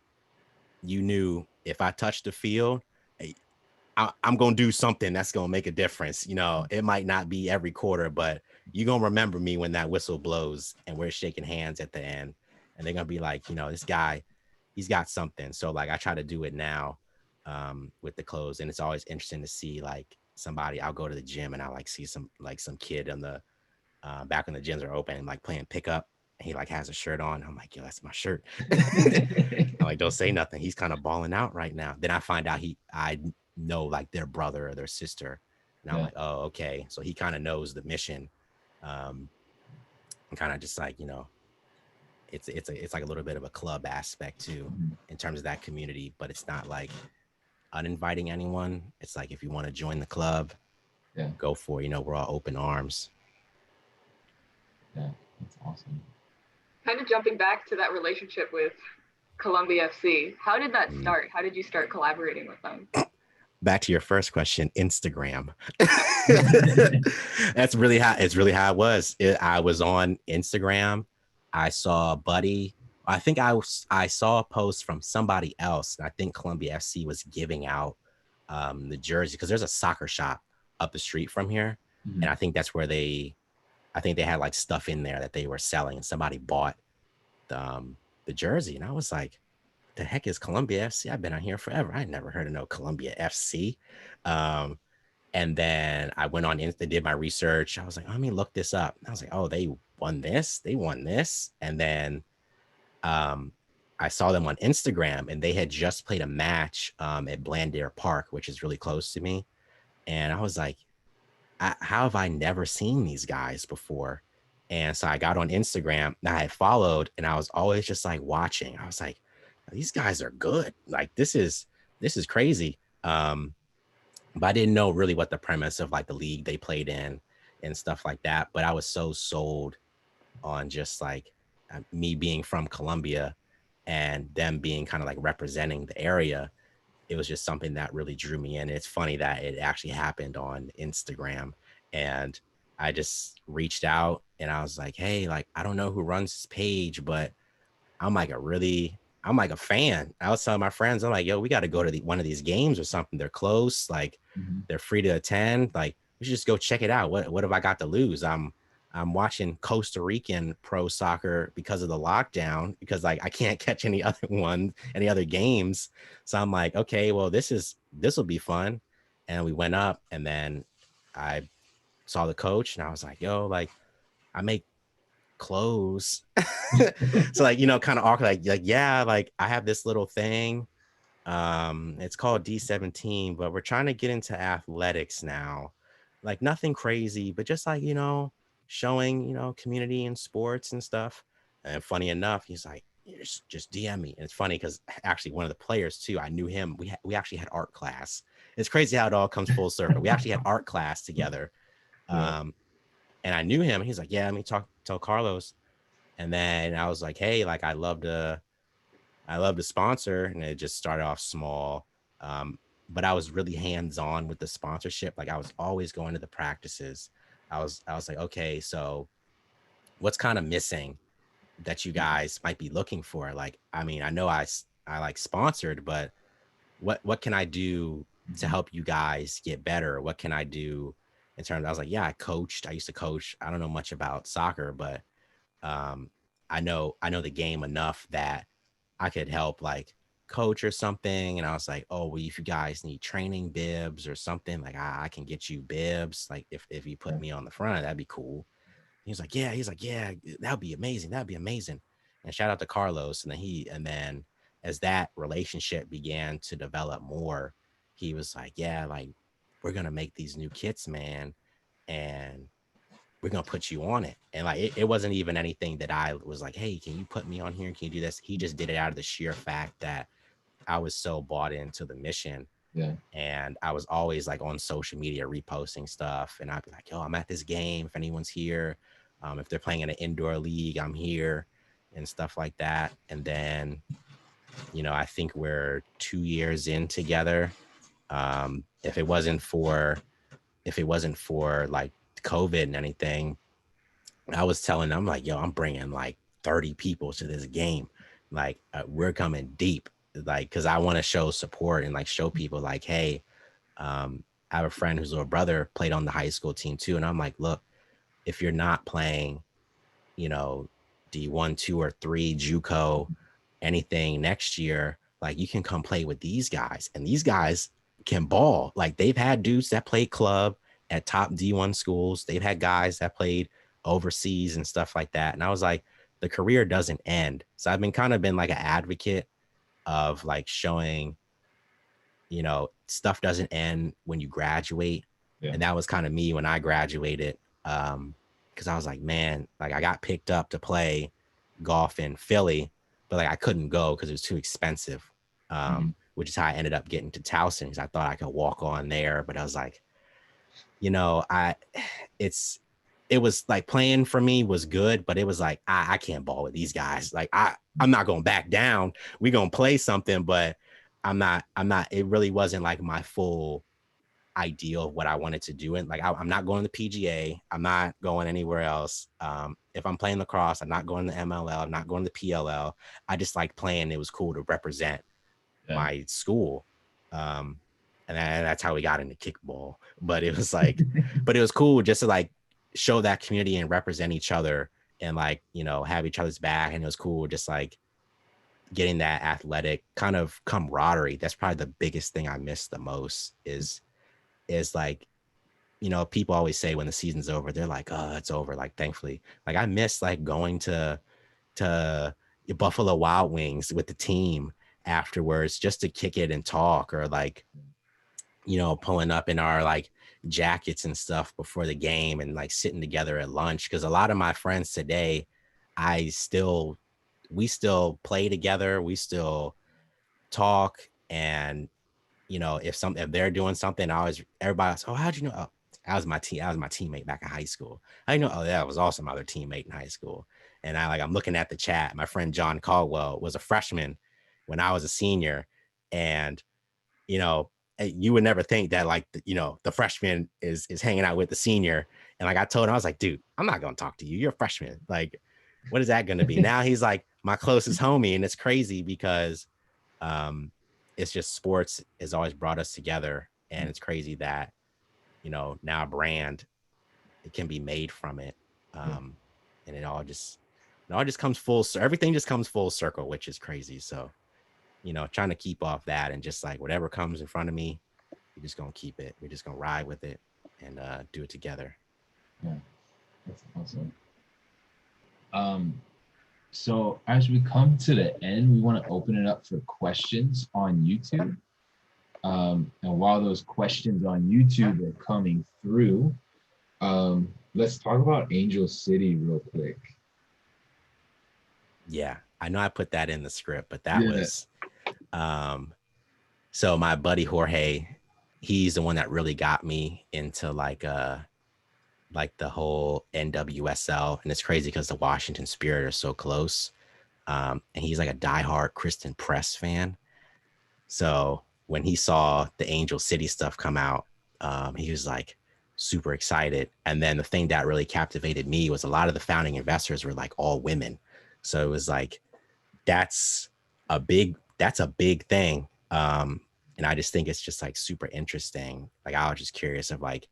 you knew if I touched the field, I'm going to do something that's going to make a difference. It might not be every quarter, but you're going to remember me when that whistle blows and we're shaking hands at the end. And they're going to be like, this guy, he's got something. So like, I try to do it now with the clothes. And it's always interesting to see like somebody, I'll go to the gym and I like see some kid on the back when the gyms are open, like playing pickup. And he like has a shirt on. I'm like, yo, that's my shirt. I'm like, don't say nothing. He's kind of balling out right now. Then I find out I know like their brother or their sister. And I'm like, oh, okay. So he kind of knows the mission. And kind of just like, it's like a little bit of a club aspect too, in terms of that community, but it's not like uninviting anyone. It's like, if you want to join the club, go for it. We're all open arms. Yeah, that's awesome. Kind of jumping back to that relationship with Columbia FC, how did that start? How did you start collaborating with them? Back to your first question, Instagram. It's really how it was. I was on Instagram. I saw a buddy. I think I saw a post from somebody else. I think Columbia FC was giving out the jersey, because there's a soccer shop up the street from here. And I think that's where they had like stuff in there that they were selling, and somebody bought the jersey. And I was like, the heck is Columbia FC? I've been on here forever. I never heard of no Columbia FC. And then I went on Insta, did my research. I was like, let me look this up. And I was like, oh, they won this. And then I saw them on Instagram, and they had just played a match at Blandare Park, which is really close to me. And I was like, how have I never seen these guys before? And so I got on Instagram, and I had followed, and I was always just like watching. I was like, these guys are good. Like, this is crazy. But I didn't know really what the premise of like the league they played in. and stuff like that. But I was so sold on just like me being from Columbia and them being kind of like representing the area. It was just something that really drew me in. It's funny that it actually happened on Instagram, and I just reached out and I was like, hey, like, I don't know who runs this page, but I'm like a fan. I was telling my friends, I'm like, yo, we got to go to one of these games or something. They're close, like they're free to attend. Like, we should just go check it out. What have I got to lose? I'm watching Costa Rican pro soccer because of the lockdown, because like I can't catch any other games. So I'm like, okay, well, this will be fun. And we went up, and then I saw the coach and I was like, yo, like, I make clothes. So like, kind of awkward, like yeah, like I have this little thing, it's called D17, but we're trying to get into athletics now. Like nothing crazy, but just like, showing, community and sports and stuff. And funny enough, he's like, just DM me. And it's funny because actually one of the players too, I knew him. We actually had art class. It's crazy how it all comes full circle. We actually had art class together. And I knew him. He's like, yeah, let me tell Carlos. And then I was like, hey, like I love to sponsor. And it just started off small. But I was really hands-on with the sponsorship. Like I was always going to the practices. I was like, okay, so what's kind of missing that you guys might be looking for? Like, I mean, I know I like sponsored, but what can I do to help you guys get better? What can I do in terms of, I was like, yeah, I used to coach. I don't know much about soccer, but I know the game enough that I could help like coach or something. And I was like, oh, well, if you guys need training bibs or something, like I can get you bibs. Like if you put me on the front, that'd be cool. He's like, yeah, that'd be amazing. That'd be amazing. And shout out to Carlos. And then as that relationship began to develop more, he was like, yeah, like we're going to make these new kits, man. And we're going to put you on it. And like, it wasn't even anything that I was like, hey, can you put me on here? Can you do this? He just did it out of the sheer fact that I was so bought into the mission. Yeah. And I was always like on social media reposting stuff. And I'd be like, yo, I'm at this game. If anyone's here, if they're playing in an indoor league, I'm here and stuff like that. And then, I think we're 2 years in together. If it wasn't for like COVID and anything, I was telling them like, yo, I'm bringing like 30 people to this game. Like we're coming deep, like, cause I want to show support and like show people like, hey, I have a friend whose little brother played on the high school team too. And I'm like, look, if you're not playing, D1, 2, or 3, JUCO, anything next year, like you can come play with these guys. And these guys can ball. Like they've had dudes that play club at top D1 schools. They've had guys that played overseas and stuff like that. And I was like, the career doesn't end. So I've been like an advocate of like showing, stuff doesn't end when you graduate. Yeah. And that was kind of me when I graduated. Because I was like, man, like I got picked up to play golf in Philly, but like I couldn't go because it was too expensive. Which is how I ended up getting to Towson, because I thought I could walk on there. But I was like, it was like playing for me was good, but it was like, I can't ball with these guys. Like I'm not going back down. We going to play something, but I'm not, it really wasn't like my full ideal of what I wanted to do. And like, I'm not going to the PGA. I'm not going anywhere else. If I'm playing lacrosse, I'm not going to MLL. I'm not going to PLL. I just like playing. It was cool to represent my school. And that's how we got into kickball. But it was like, but it was cool just to like show that community and represent each other and like, have each other's back. And it was cool just like getting that athletic kind of camaraderie. That's probably the biggest thing I miss the most is like, people always say when the season's over, they're like, oh, it's over. Like, thankfully, like I miss like going to Buffalo Wild Wings with the team afterwards just to kick it and talk, or like, pulling up in our like jackets and stuff before the game and like sitting together at lunch. Cause a lot of my friends today, we still play together. We still talk. And, if they're doing something, everybody's, oh, how'd you know? Oh, my teammate back in high school. I know, oh, that was also my other teammate in high school. And I'm looking at the chat. My friend John Caldwell was a freshman when I was a senior. And, you know, you would never think that like, the freshman is hanging out with the senior. And like I told him, I was like, dude, I'm not going to talk to you. You're a freshman. Like, what is that going to be? Now he's like my closest homie. And it's crazy because it's just sports has always brought us together. And it's crazy that, now a brand, it can be made from it. And it all just comes everything just comes full circle, which is crazy. So, trying to keep off that and just like whatever comes in front of me, we're just going to keep it. We're just going to ride with it and do it together. Yeah, that's awesome. So as we come to the end, we want to open it up for questions on YouTube. And while those questions on YouTube are coming through, let's talk about Angel City real quick. Yeah, I know I put that in the script, but that was so my buddy Jorge, he's the one that really got me into like the whole NWSL. And it's crazy because the Washington Spirit are so close. And he's like a diehard Christian Press fan. So when he saw the Angel City stuff come out, he was like super excited. And then the thing that really captivated me was a lot of the founding investors were like all women. So it was like, that's a big thing. And I just think it's just like super interesting. Like, I was just curious of like,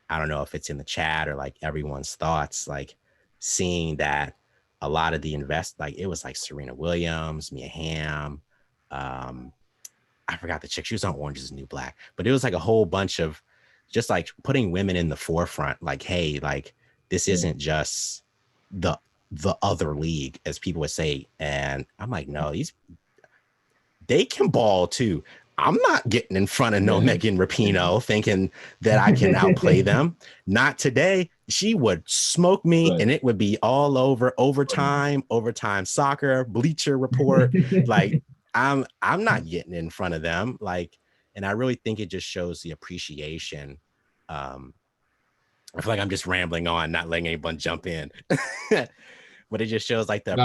I don't know if it's in the chat or like everyone's thoughts, like seeing that a lot of the like it was like Serena Williams, Mia Hamm, I forgot the chick, she was on Orange is the New Black, but it was like a whole bunch of just like putting women in the forefront, like, hey, like this isn't just the other league, as people would say. And I'm like, no, they can ball too. I'm not getting in front of no Megan Rapinoe thinking that I can outplay them. Not today. She would smoke me and it would be all over overtime soccer, Bleacher Report. Like I'm not getting in front of them. Like, and I really think it just shows the appreciation. I feel like I'm just rambling on, not letting anyone jump in. But it just shows like the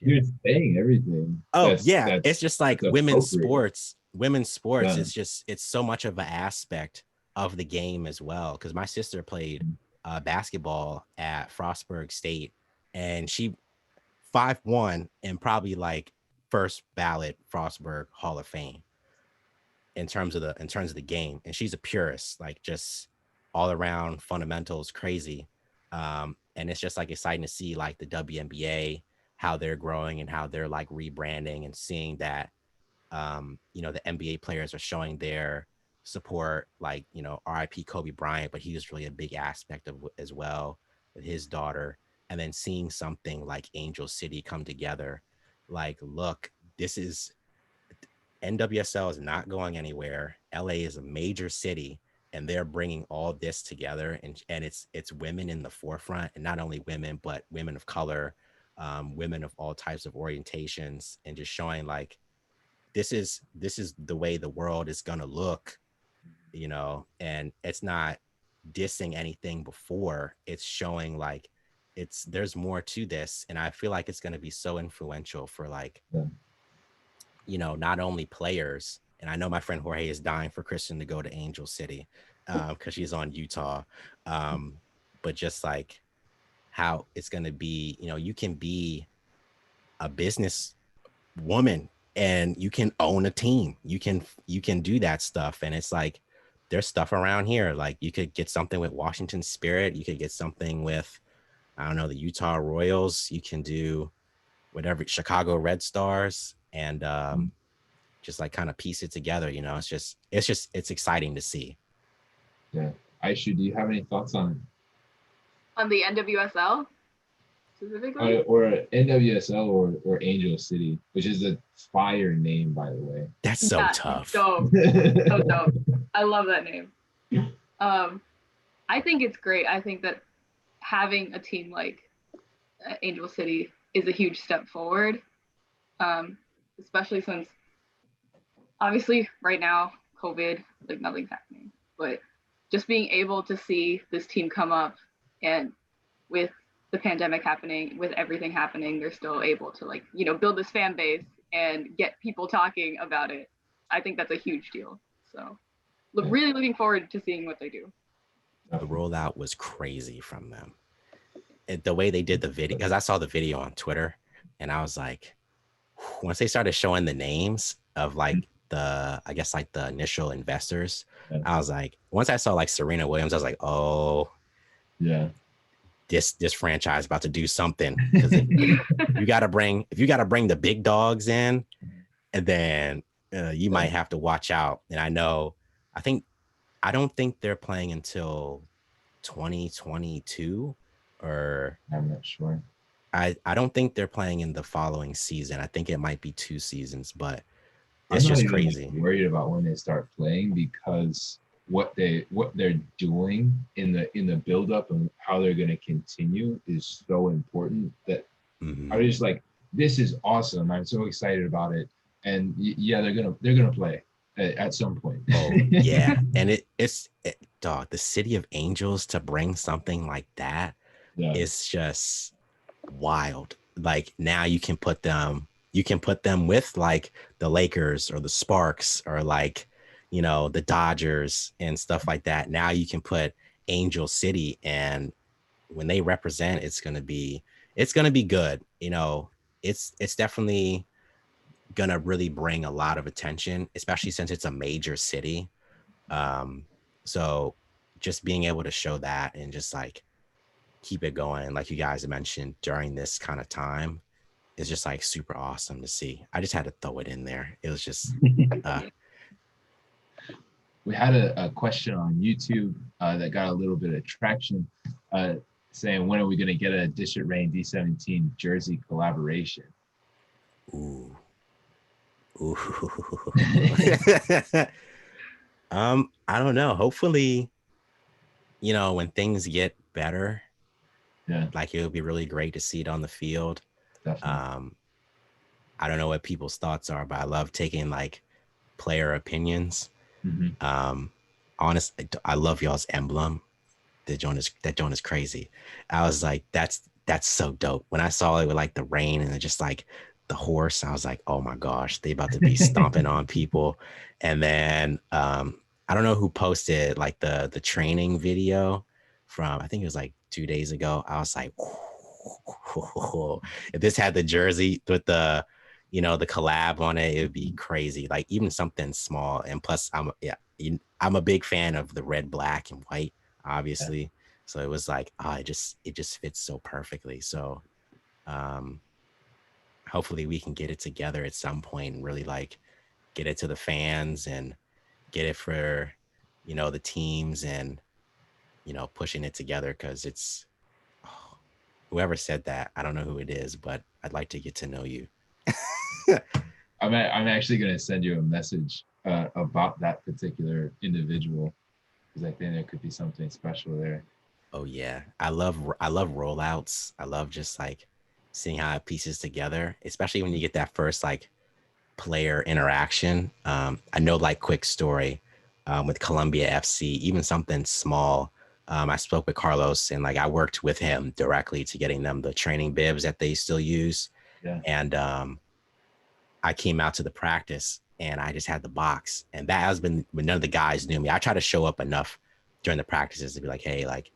you're saying everything. Oh, it's just like women's sports. It's just, it's so much of an aspect of the game as well. Because my sister played basketball at Frostburg State, and she 5'1" and probably like first ballot Frostburg Hall of Fame in terms of the game. And she's a purist, like just all around fundamentals, crazy. And it's just like exciting to see like the WNBA, how they're growing and how they're like rebranding, and seeing that the NBA players are showing their support, like, RIP Kobe Bryant, but he was really a big aspect of as well with his daughter. And then seeing something like Angel City come together, like, look, this is NWSL is not going anywhere. LA is a major city, and they're bringing all this together, and it's women in the forefront, and not only women, but women of color, women of all types of orientations, and just showing like this is the way the world is gonna look, and it's not dissing anything before. It's showing like there's more to this, and I feel like it's gonna be so influential for like not only players. And I know my friend Jorge is dying for Kristen to go to Angel City because she's on Utah. But just like how it's going to be, you can be a business woman and you can own a team. You can do that stuff. And it's like, there's stuff around here. Like you could get something with Washington Spirit. You could get something with, I don't know, the Utah Royals. You can do whatever, Chicago Red Stars. And just like kind of piece it together, it's exciting to see. Yeah. Aisha, do you have any thoughts on the NWSL specifically? Or NWSL or Angel City, which is a fire name, by the way. That's so tough. So dope. I love that name. I think it's great. I think that having a team like Angel City is a huge step forward, especially since obviously right now COVID, like nothing's happening, but just being able to see this team come up, and with the pandemic happening, with everything happening, they're still able to, like, you know, build this fan base and get people talking about it. I think that's a huge deal. So really looking forward to seeing what they do. The rollout was crazy from them. The way they did the video, because I saw the video on Twitter, and I was like, once they started showing the names of like the, I guess like the initial investors, I was like, once I saw like Serena Williams, I was like, oh yeah, this franchise about to do something. Because if you gotta bring the big dogs in, and then you might have to watch out. And I don't think they're playing until 2022, or I'm not sure. I don't think they're playing in the following season. I think it might be 2 seasons, but it's just crazy. I'm worried about when they start playing, because what they're doing in the build up and how they're going to continue is so important that I was just like, this is awesome. I'm so excited about it. And yeah, they're gonna play at some point. Oh yeah, and it's dog, the City of Angels, to bring something like that is just wild. Like now you can put them with like the Lakers or the Sparks or like, you know, the Dodgers and stuff like that. Now you can put Angel City, and when they represent, it's gonna be good. You know, it's definitely gonna really bring a lot of attention, especially since it's a major city. So just being able to show that and just like keep it going, like you guys mentioned, during this kind of time is just like super awesome to see. I just had to throw it in there. It was just we had a question on YouTube that got a little bit of traction, saying, when are we going to get a District Reign D17 jersey collaboration? Ooh. I don't know. Hopefully, you know, when things get better, like it would be really great to see it on the field. Definitely. I don't know what people's thoughts are, but I love taking like player opinions. Honestly, I love y'all's emblem. That joint is crazy. I was like, that's so dope. When I saw it with like the rain and just like the horse, I was like, oh my gosh, they about to be stomping on people. And then I don't know who posted like the training video from, I think it was like 2 days ago. I was like, if this had the jersey with the, you know, the collab on it, it would be crazy. Like even something small. And plus I'm a big fan of the red, black, and white, obviously. So it was like, it just fits so perfectly. So hopefully we can get it together at some point and really like get it to the fans and get it for, you know, the teams, and, you know, pushing it together, because it's whoever said that, I don't know who it is, but I'd like to get to know you. I'm actually going to send you a message about that particular individual, because I think there could be something special there. Oh yeah, I love rollouts. I love just like seeing how it pieces together, especially when you get that first like player interaction. I know, like, quick story with Columbia FC, even something small. I spoke with Carlos, and like I worked with him directly to getting them the training bibs that they still use. And I came out to the practice and I just had the box, and that has been when none of the guys knew me. I try to show up enough during the practices to be like, hey, like,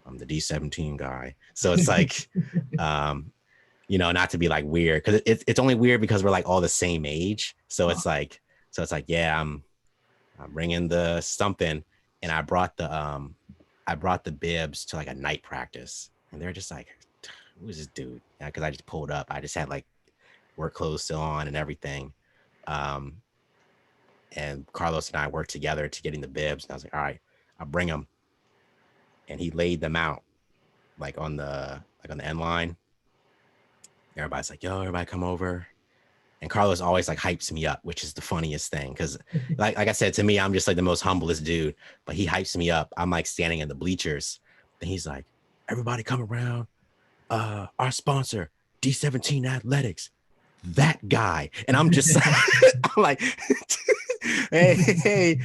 I'm the D17 guy. So it's like, you know, not to be like weird, because it's only weird because we're like all the same age. So it's like, yeah, I'm bringing the something, and I brought the bibs to like a night practice, and they're just like, who is this dude? Because I just pulled up. I just had like work clothes still on and everything. And Carlos and I worked together to getting the bibs, and I was like, all right, I'll bring them. And he laid them out like on the end line. Everybody's like, yo, everybody come over. And Carlos always like hypes me up, which is the funniest thing. Because like I said, to me, I'm just like the most humblest dude, but he hypes me up. I'm like standing in the bleachers, and he's like, everybody come around. Our sponsor, D17 Athletics, that guy. And I'm just I'm like, hey.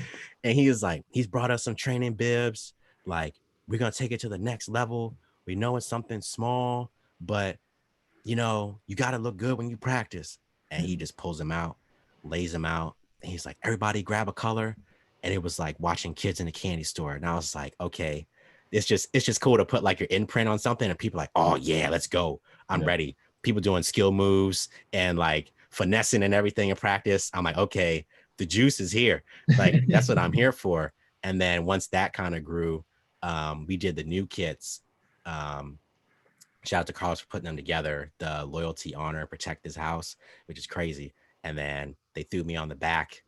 And he is like, he's brought us some training bibs. Like, we're going to take it to the next level. We know it's something small, but you know, you got to look good when you practice. And he just pulls them out, lays them out. And he's like, everybody grab a color. And it was like watching kids in a candy store. And I was like, okay, it's just cool to put like your imprint on something. And people are like, oh yeah, let's go. I'm ready. People doing skill moves and like finessing and everything in practice. I'm like, okay, the juice is here. Like, that's what I'm here for. And then once that kind of grew, we did the new kits. Shout out to Carlos for putting them together, the loyalty, honor, protect this house, which is crazy. And then they threw me on the back,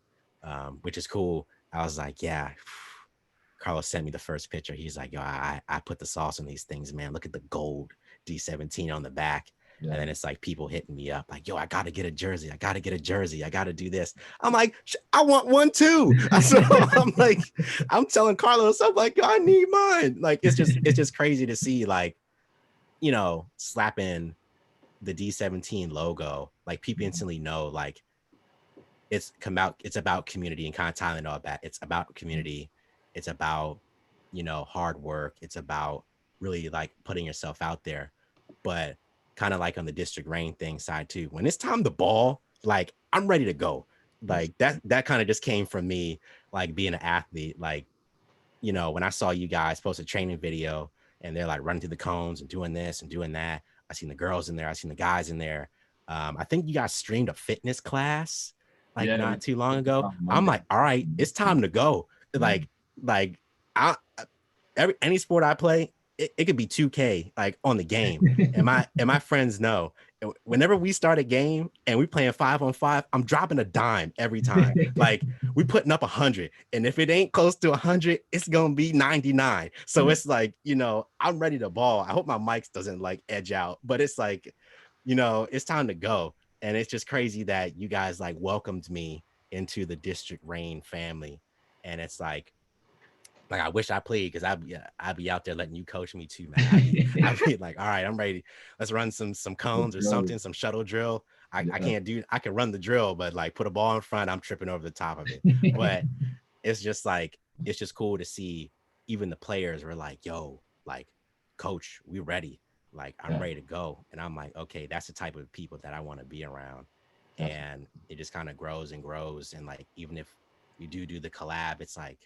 which is cool. I was like, yeah. Carlos sent me the first picture. He's like, yo, I put the sauce on these things, man. Look at the gold D17 on the back. And then it's like people hitting me up like, yo, I got to get a jersey. I got to get a jersey. I got to do this. I'm like, I want one too. So I'm like, I'm telling Carlos, I'm like, I need mine. Like, it's just crazy to see, like, you know, slapping the D17 logo, like people instantly know, like it's about community, and kind of tying all that. It's about community. It's about, you know, hard work. It's about really like putting yourself out there. But kind of like on the District Reign thing side too, when it's time to ball, like I'm ready to go. Like that kind of just came from me, like being an athlete. Like, you know, when I saw you guys post a training video and they're like running through the cones and doing this and doing that, I seen the girls in there, I seen the guys in there. I think you guys streamed a fitness class like not too long ago. I'm like, all right, it's time to go. Like I any sport I play, it could be 2K like on the game. And my friends know whenever we start a game and we playing 5-on-5, I'm dropping a dime every time. Like we putting up 100, and if it ain't close to 100, it's gonna be 99. So it's like, you know, I'm ready to ball. I hope my mics doesn't like edge out, but it's like, you know, it's time to go. And it's just crazy that you guys like welcomed me into the District Reign family. And it's like I wish I played, because I'd be out there letting you coach me too, man. I'd be like, all right, I'm ready. Let's run some cones or something, some shuttle drill. I can run the drill, but like put a ball in front, I'm tripping over the top of it. But it's just cool to see even the players were like, yo, like, coach, we ready. Like, I'm ready to go. And I'm like, okay, that's the type of people that I want to be around. And it just kind of grows and grows. And like, even if you do the collab, it's like,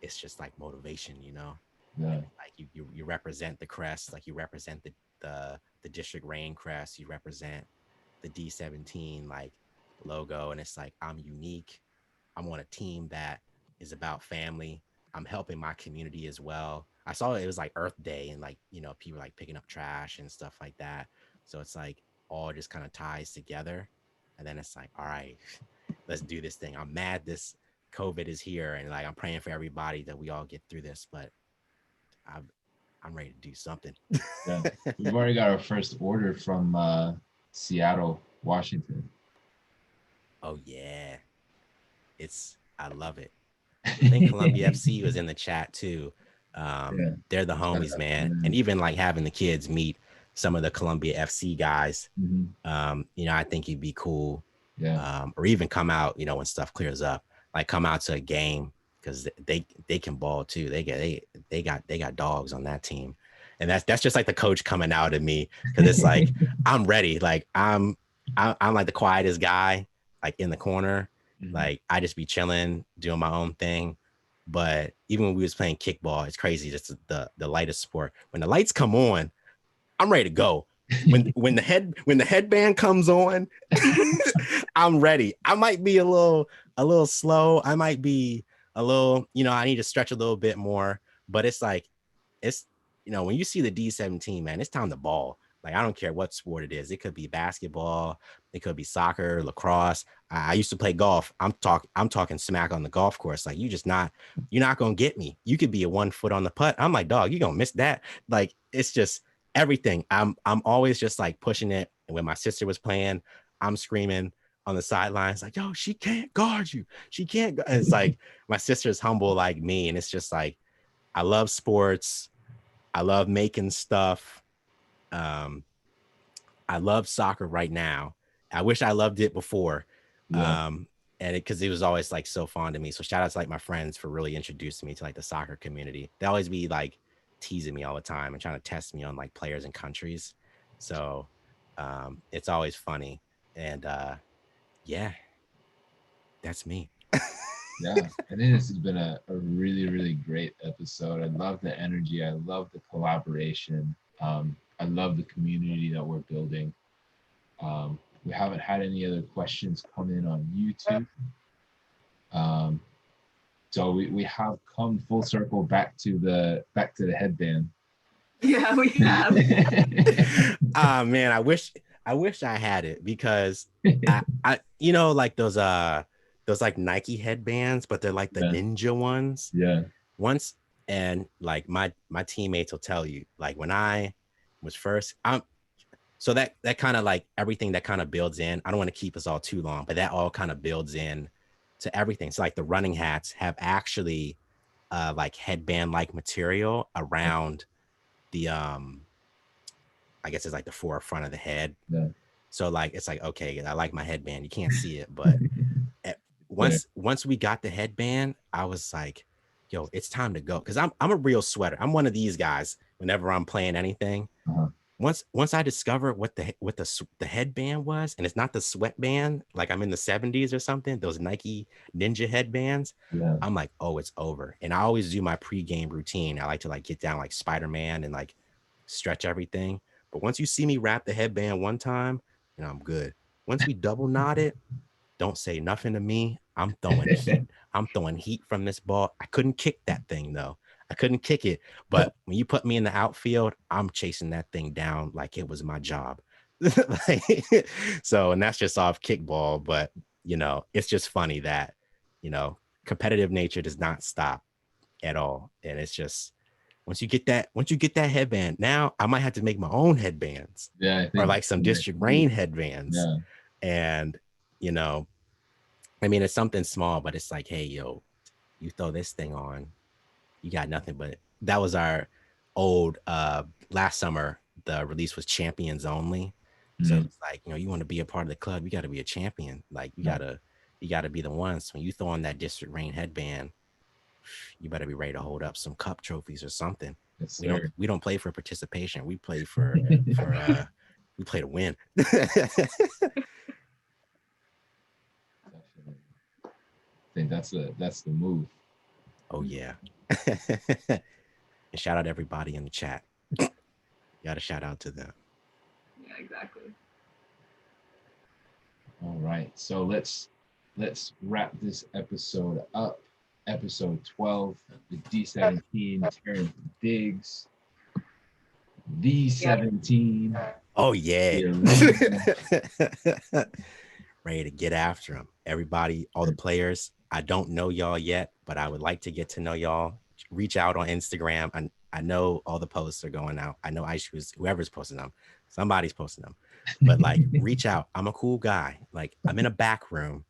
it's just like motivation, you know. Like you represent the crest, like you represent the District Reign crest, you represent the D17 like logo, and it's like, I'm unique. I'm on a team that is about family. I'm helping my community as well. I saw it was like Earth Day, and like, you know, people like picking up trash and stuff like that. So it's like all just kind of ties together. And then it's like, all right, let's do this thing. I'm mad this COVID is here, and like I'm praying for everybody that we all get through this, but I'm ready to do something. We've already got our first order from Seattle, Washington. Oh yeah, I love it. I think Columbia FC was in the chat too. They're the homies, man. And even like having the kids meet some of the Columbia FC guys, you know, I think it'd be cool. Or even come out, you know, when stuff clears up, like come out to a game, because they can ball too. They got dogs on that team. And that's just like the coach coming out at me, because it's like I'm ready. Like I'm like the quietest guy, like in the corner. Like I just be chilling, doing my own thing. But even when we was playing kickball, it's crazy. Just the lightest sport. When the lights come on, I'm ready to go. When the headband comes on, I'm ready. I might be a little slow. I might be a little, you know, I need to stretch a little bit more. But it's like, it's, you know, when you see the D17, man, it's time to ball. Like, I don't care what sport it is. It could be basketball, it could be soccer, lacrosse. I used to play golf. I'm talking smack on the golf course. Like, you're not gonna get me. You could be a 1 foot on the putt. I'm like, dog, you're gonna miss that. Like, it's just everything. I'm always just like pushing it. And when my sister was playing, I'm screaming on the sidelines, like, yo, she can't guard you. She can't. And it's like, my sister's humble like me. And it's just like, I love sports. I love making stuff. I love soccer right now. I wish I loved it before. and because he was always like so fond of me. So shout out to like my friends for really introducing me to like the soccer community. They always be like teasing me all the time and trying to test me on like players and countries. So it's always funny. And yeah, that's me. Yeah, I think this has been a really, really great episode. I love the energy. I love the collaboration. I love the community that we're building. We haven't had any other questions come in on YouTube. So we have come full circle back to the headband. Yeah, we have. Ah man, I wish I had it, because I you know, like those like Nike headbands, but they're like the ninja ones. Yeah. Once, and like my teammates will tell you, like when I was first, so that kind of like everything that kind of builds in. I don't want to keep us all too long, but that all kind of builds in to everything. So like the running hats have actually like headband like material around the I guess it's like the forefront of the head. Yeah. So like it's like, okay, I like my headband. You can't see it, but once we got the headband, I was like, yo, it's time to go. Cause I'm a real sweater. I'm one of these guys whenever I'm playing anything. Once I discovered what the headband was, and it's not the sweatband like I'm in the 70s or something, those Nike Ninja headbands, I'm like, oh, it's over. And I always do my pregame routine. I like to like get down like Spider-Man and like stretch everything. But once you see me wrap the headband one time, you know, I'm good. Once we double knot it, don't say nothing to me. I'm throwing heat. I'm throwing heat from this ball. I couldn't kick that thing though. I couldn't kick it. But when you put me in the outfield, I'm chasing that thing down like it was my job. So, and that's just off kickball. But, you know, it's just funny that, you know, competitive nature does not stop at all. And it's just, once you get that headband, now I might have to make my own headbands. Yeah. Or like some District Reign headbands. Yeah. And, you know, I mean, it's something small, but it's like, hey, yo, you throw this thing on, you got nothing. But that was our old last summer. The release was champions only. So it's like, you know, you want to be a part of the club, you got to be a champion. Like you gotta be the ones. When you throw on that District Reign headband, you better be ready to hold up some cup trophies or something. Yes, we don't play for participation. We play for we play to win. I think that's the move. Oh yeah. And shout out everybody in the chat. You gotta shout out to them. Yeah, exactly. All right. So let's wrap this episode up. Episode 12, the D17 Terrence Diggs. D17. Oh yeah. Ready to get after him. Everybody, all the players, I don't know y'all yet, but I would like to get to know y'all. Reach out on Instagram. I know all the posts are going out. I know whoever's posting them, somebody's posting them. But like, reach out. I'm a cool guy. Like, I'm in a back room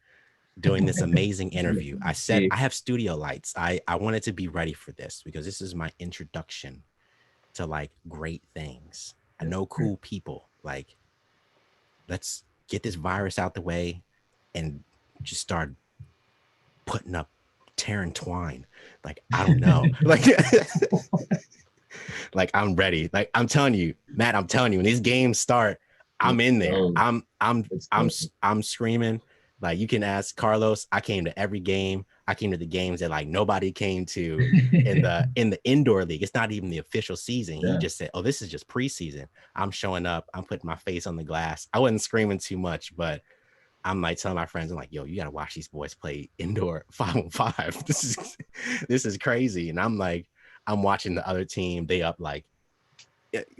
doing this amazing interview. I said I have studio lights. I wanted to be ready for this because this is my introduction to like great things. I know cool people. Like, let's get this virus out the way and just start putting up tearing twine. Like, I don't know. Like I'm ready. Like I'm telling you, Matt, when these games start, I'm in there. I'm screaming. Like, you can ask Carlos. I came to every game. I came to the games that like nobody came to in the indoor league. It's not even the official season. Yeah. He just said, oh, this is just preseason. I'm showing up. I'm putting my face on the glass. I wasn't screaming too much, but I'm like telling my friends, I'm like, yo, you got to watch these boys play indoor 5-on-5. This is crazy. And I'm like, I'm watching the other team. They up like,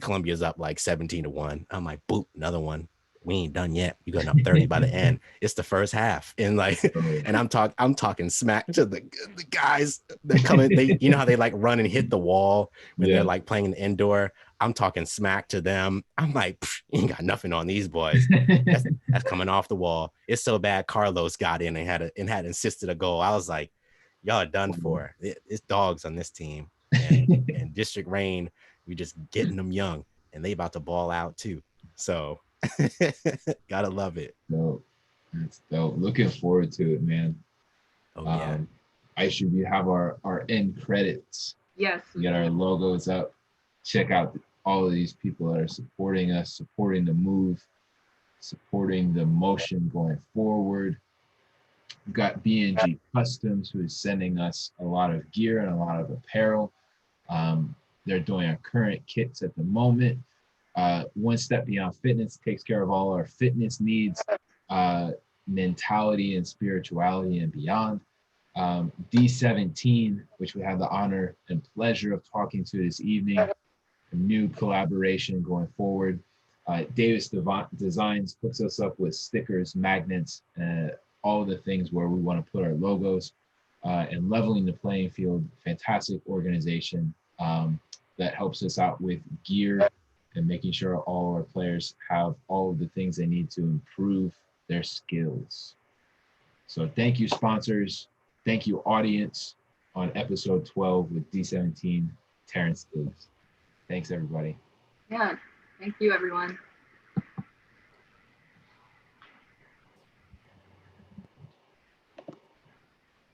Columbia's up like 17-1. I'm like, boop, another one. We ain't done yet. We going up 30 by the end. It's the first half. And like, and I'm talking smack to the guys that come in. They, you know how they like run and hit the wall when they're like playing in the indoor. I'm talking smack to them. I'm like, you ain't got nothing on these boys. That's coming off the wall. It's so bad. Carlos got in and had insisted a goal. I was like, y'all are done for. It's dogs on this team. And District Reign, we just getting them young, and they about to ball out too. So gotta love it. No, It's dope. Looking forward to it, man. Oh yeah. I should we have our end credits. Yes. We get our logos up. Check out all of these people that are supporting us, supporting the move, supporting the motion going forward. We've got BNG Customs, who is sending us a lot of gear and a lot of apparel. They're doing our current kits at the moment. One Step Beyond Fitness takes care of all our fitness needs, mentality and spirituality and beyond. D17, which we have the honor and pleasure of talking to this evening, a new collaboration going forward. Davis Designs hooks us up with stickers, magnets, all the things where we want to put our logos, and Leveling the Playing Field, fantastic organization that helps us out with gear and making sure all our players have all of the things they need to improve their skills. So thank you, sponsors. Thank you, audience, on episode 12 with D17, Terrence Diggs. Thanks, everybody. Yeah, thank you, everyone.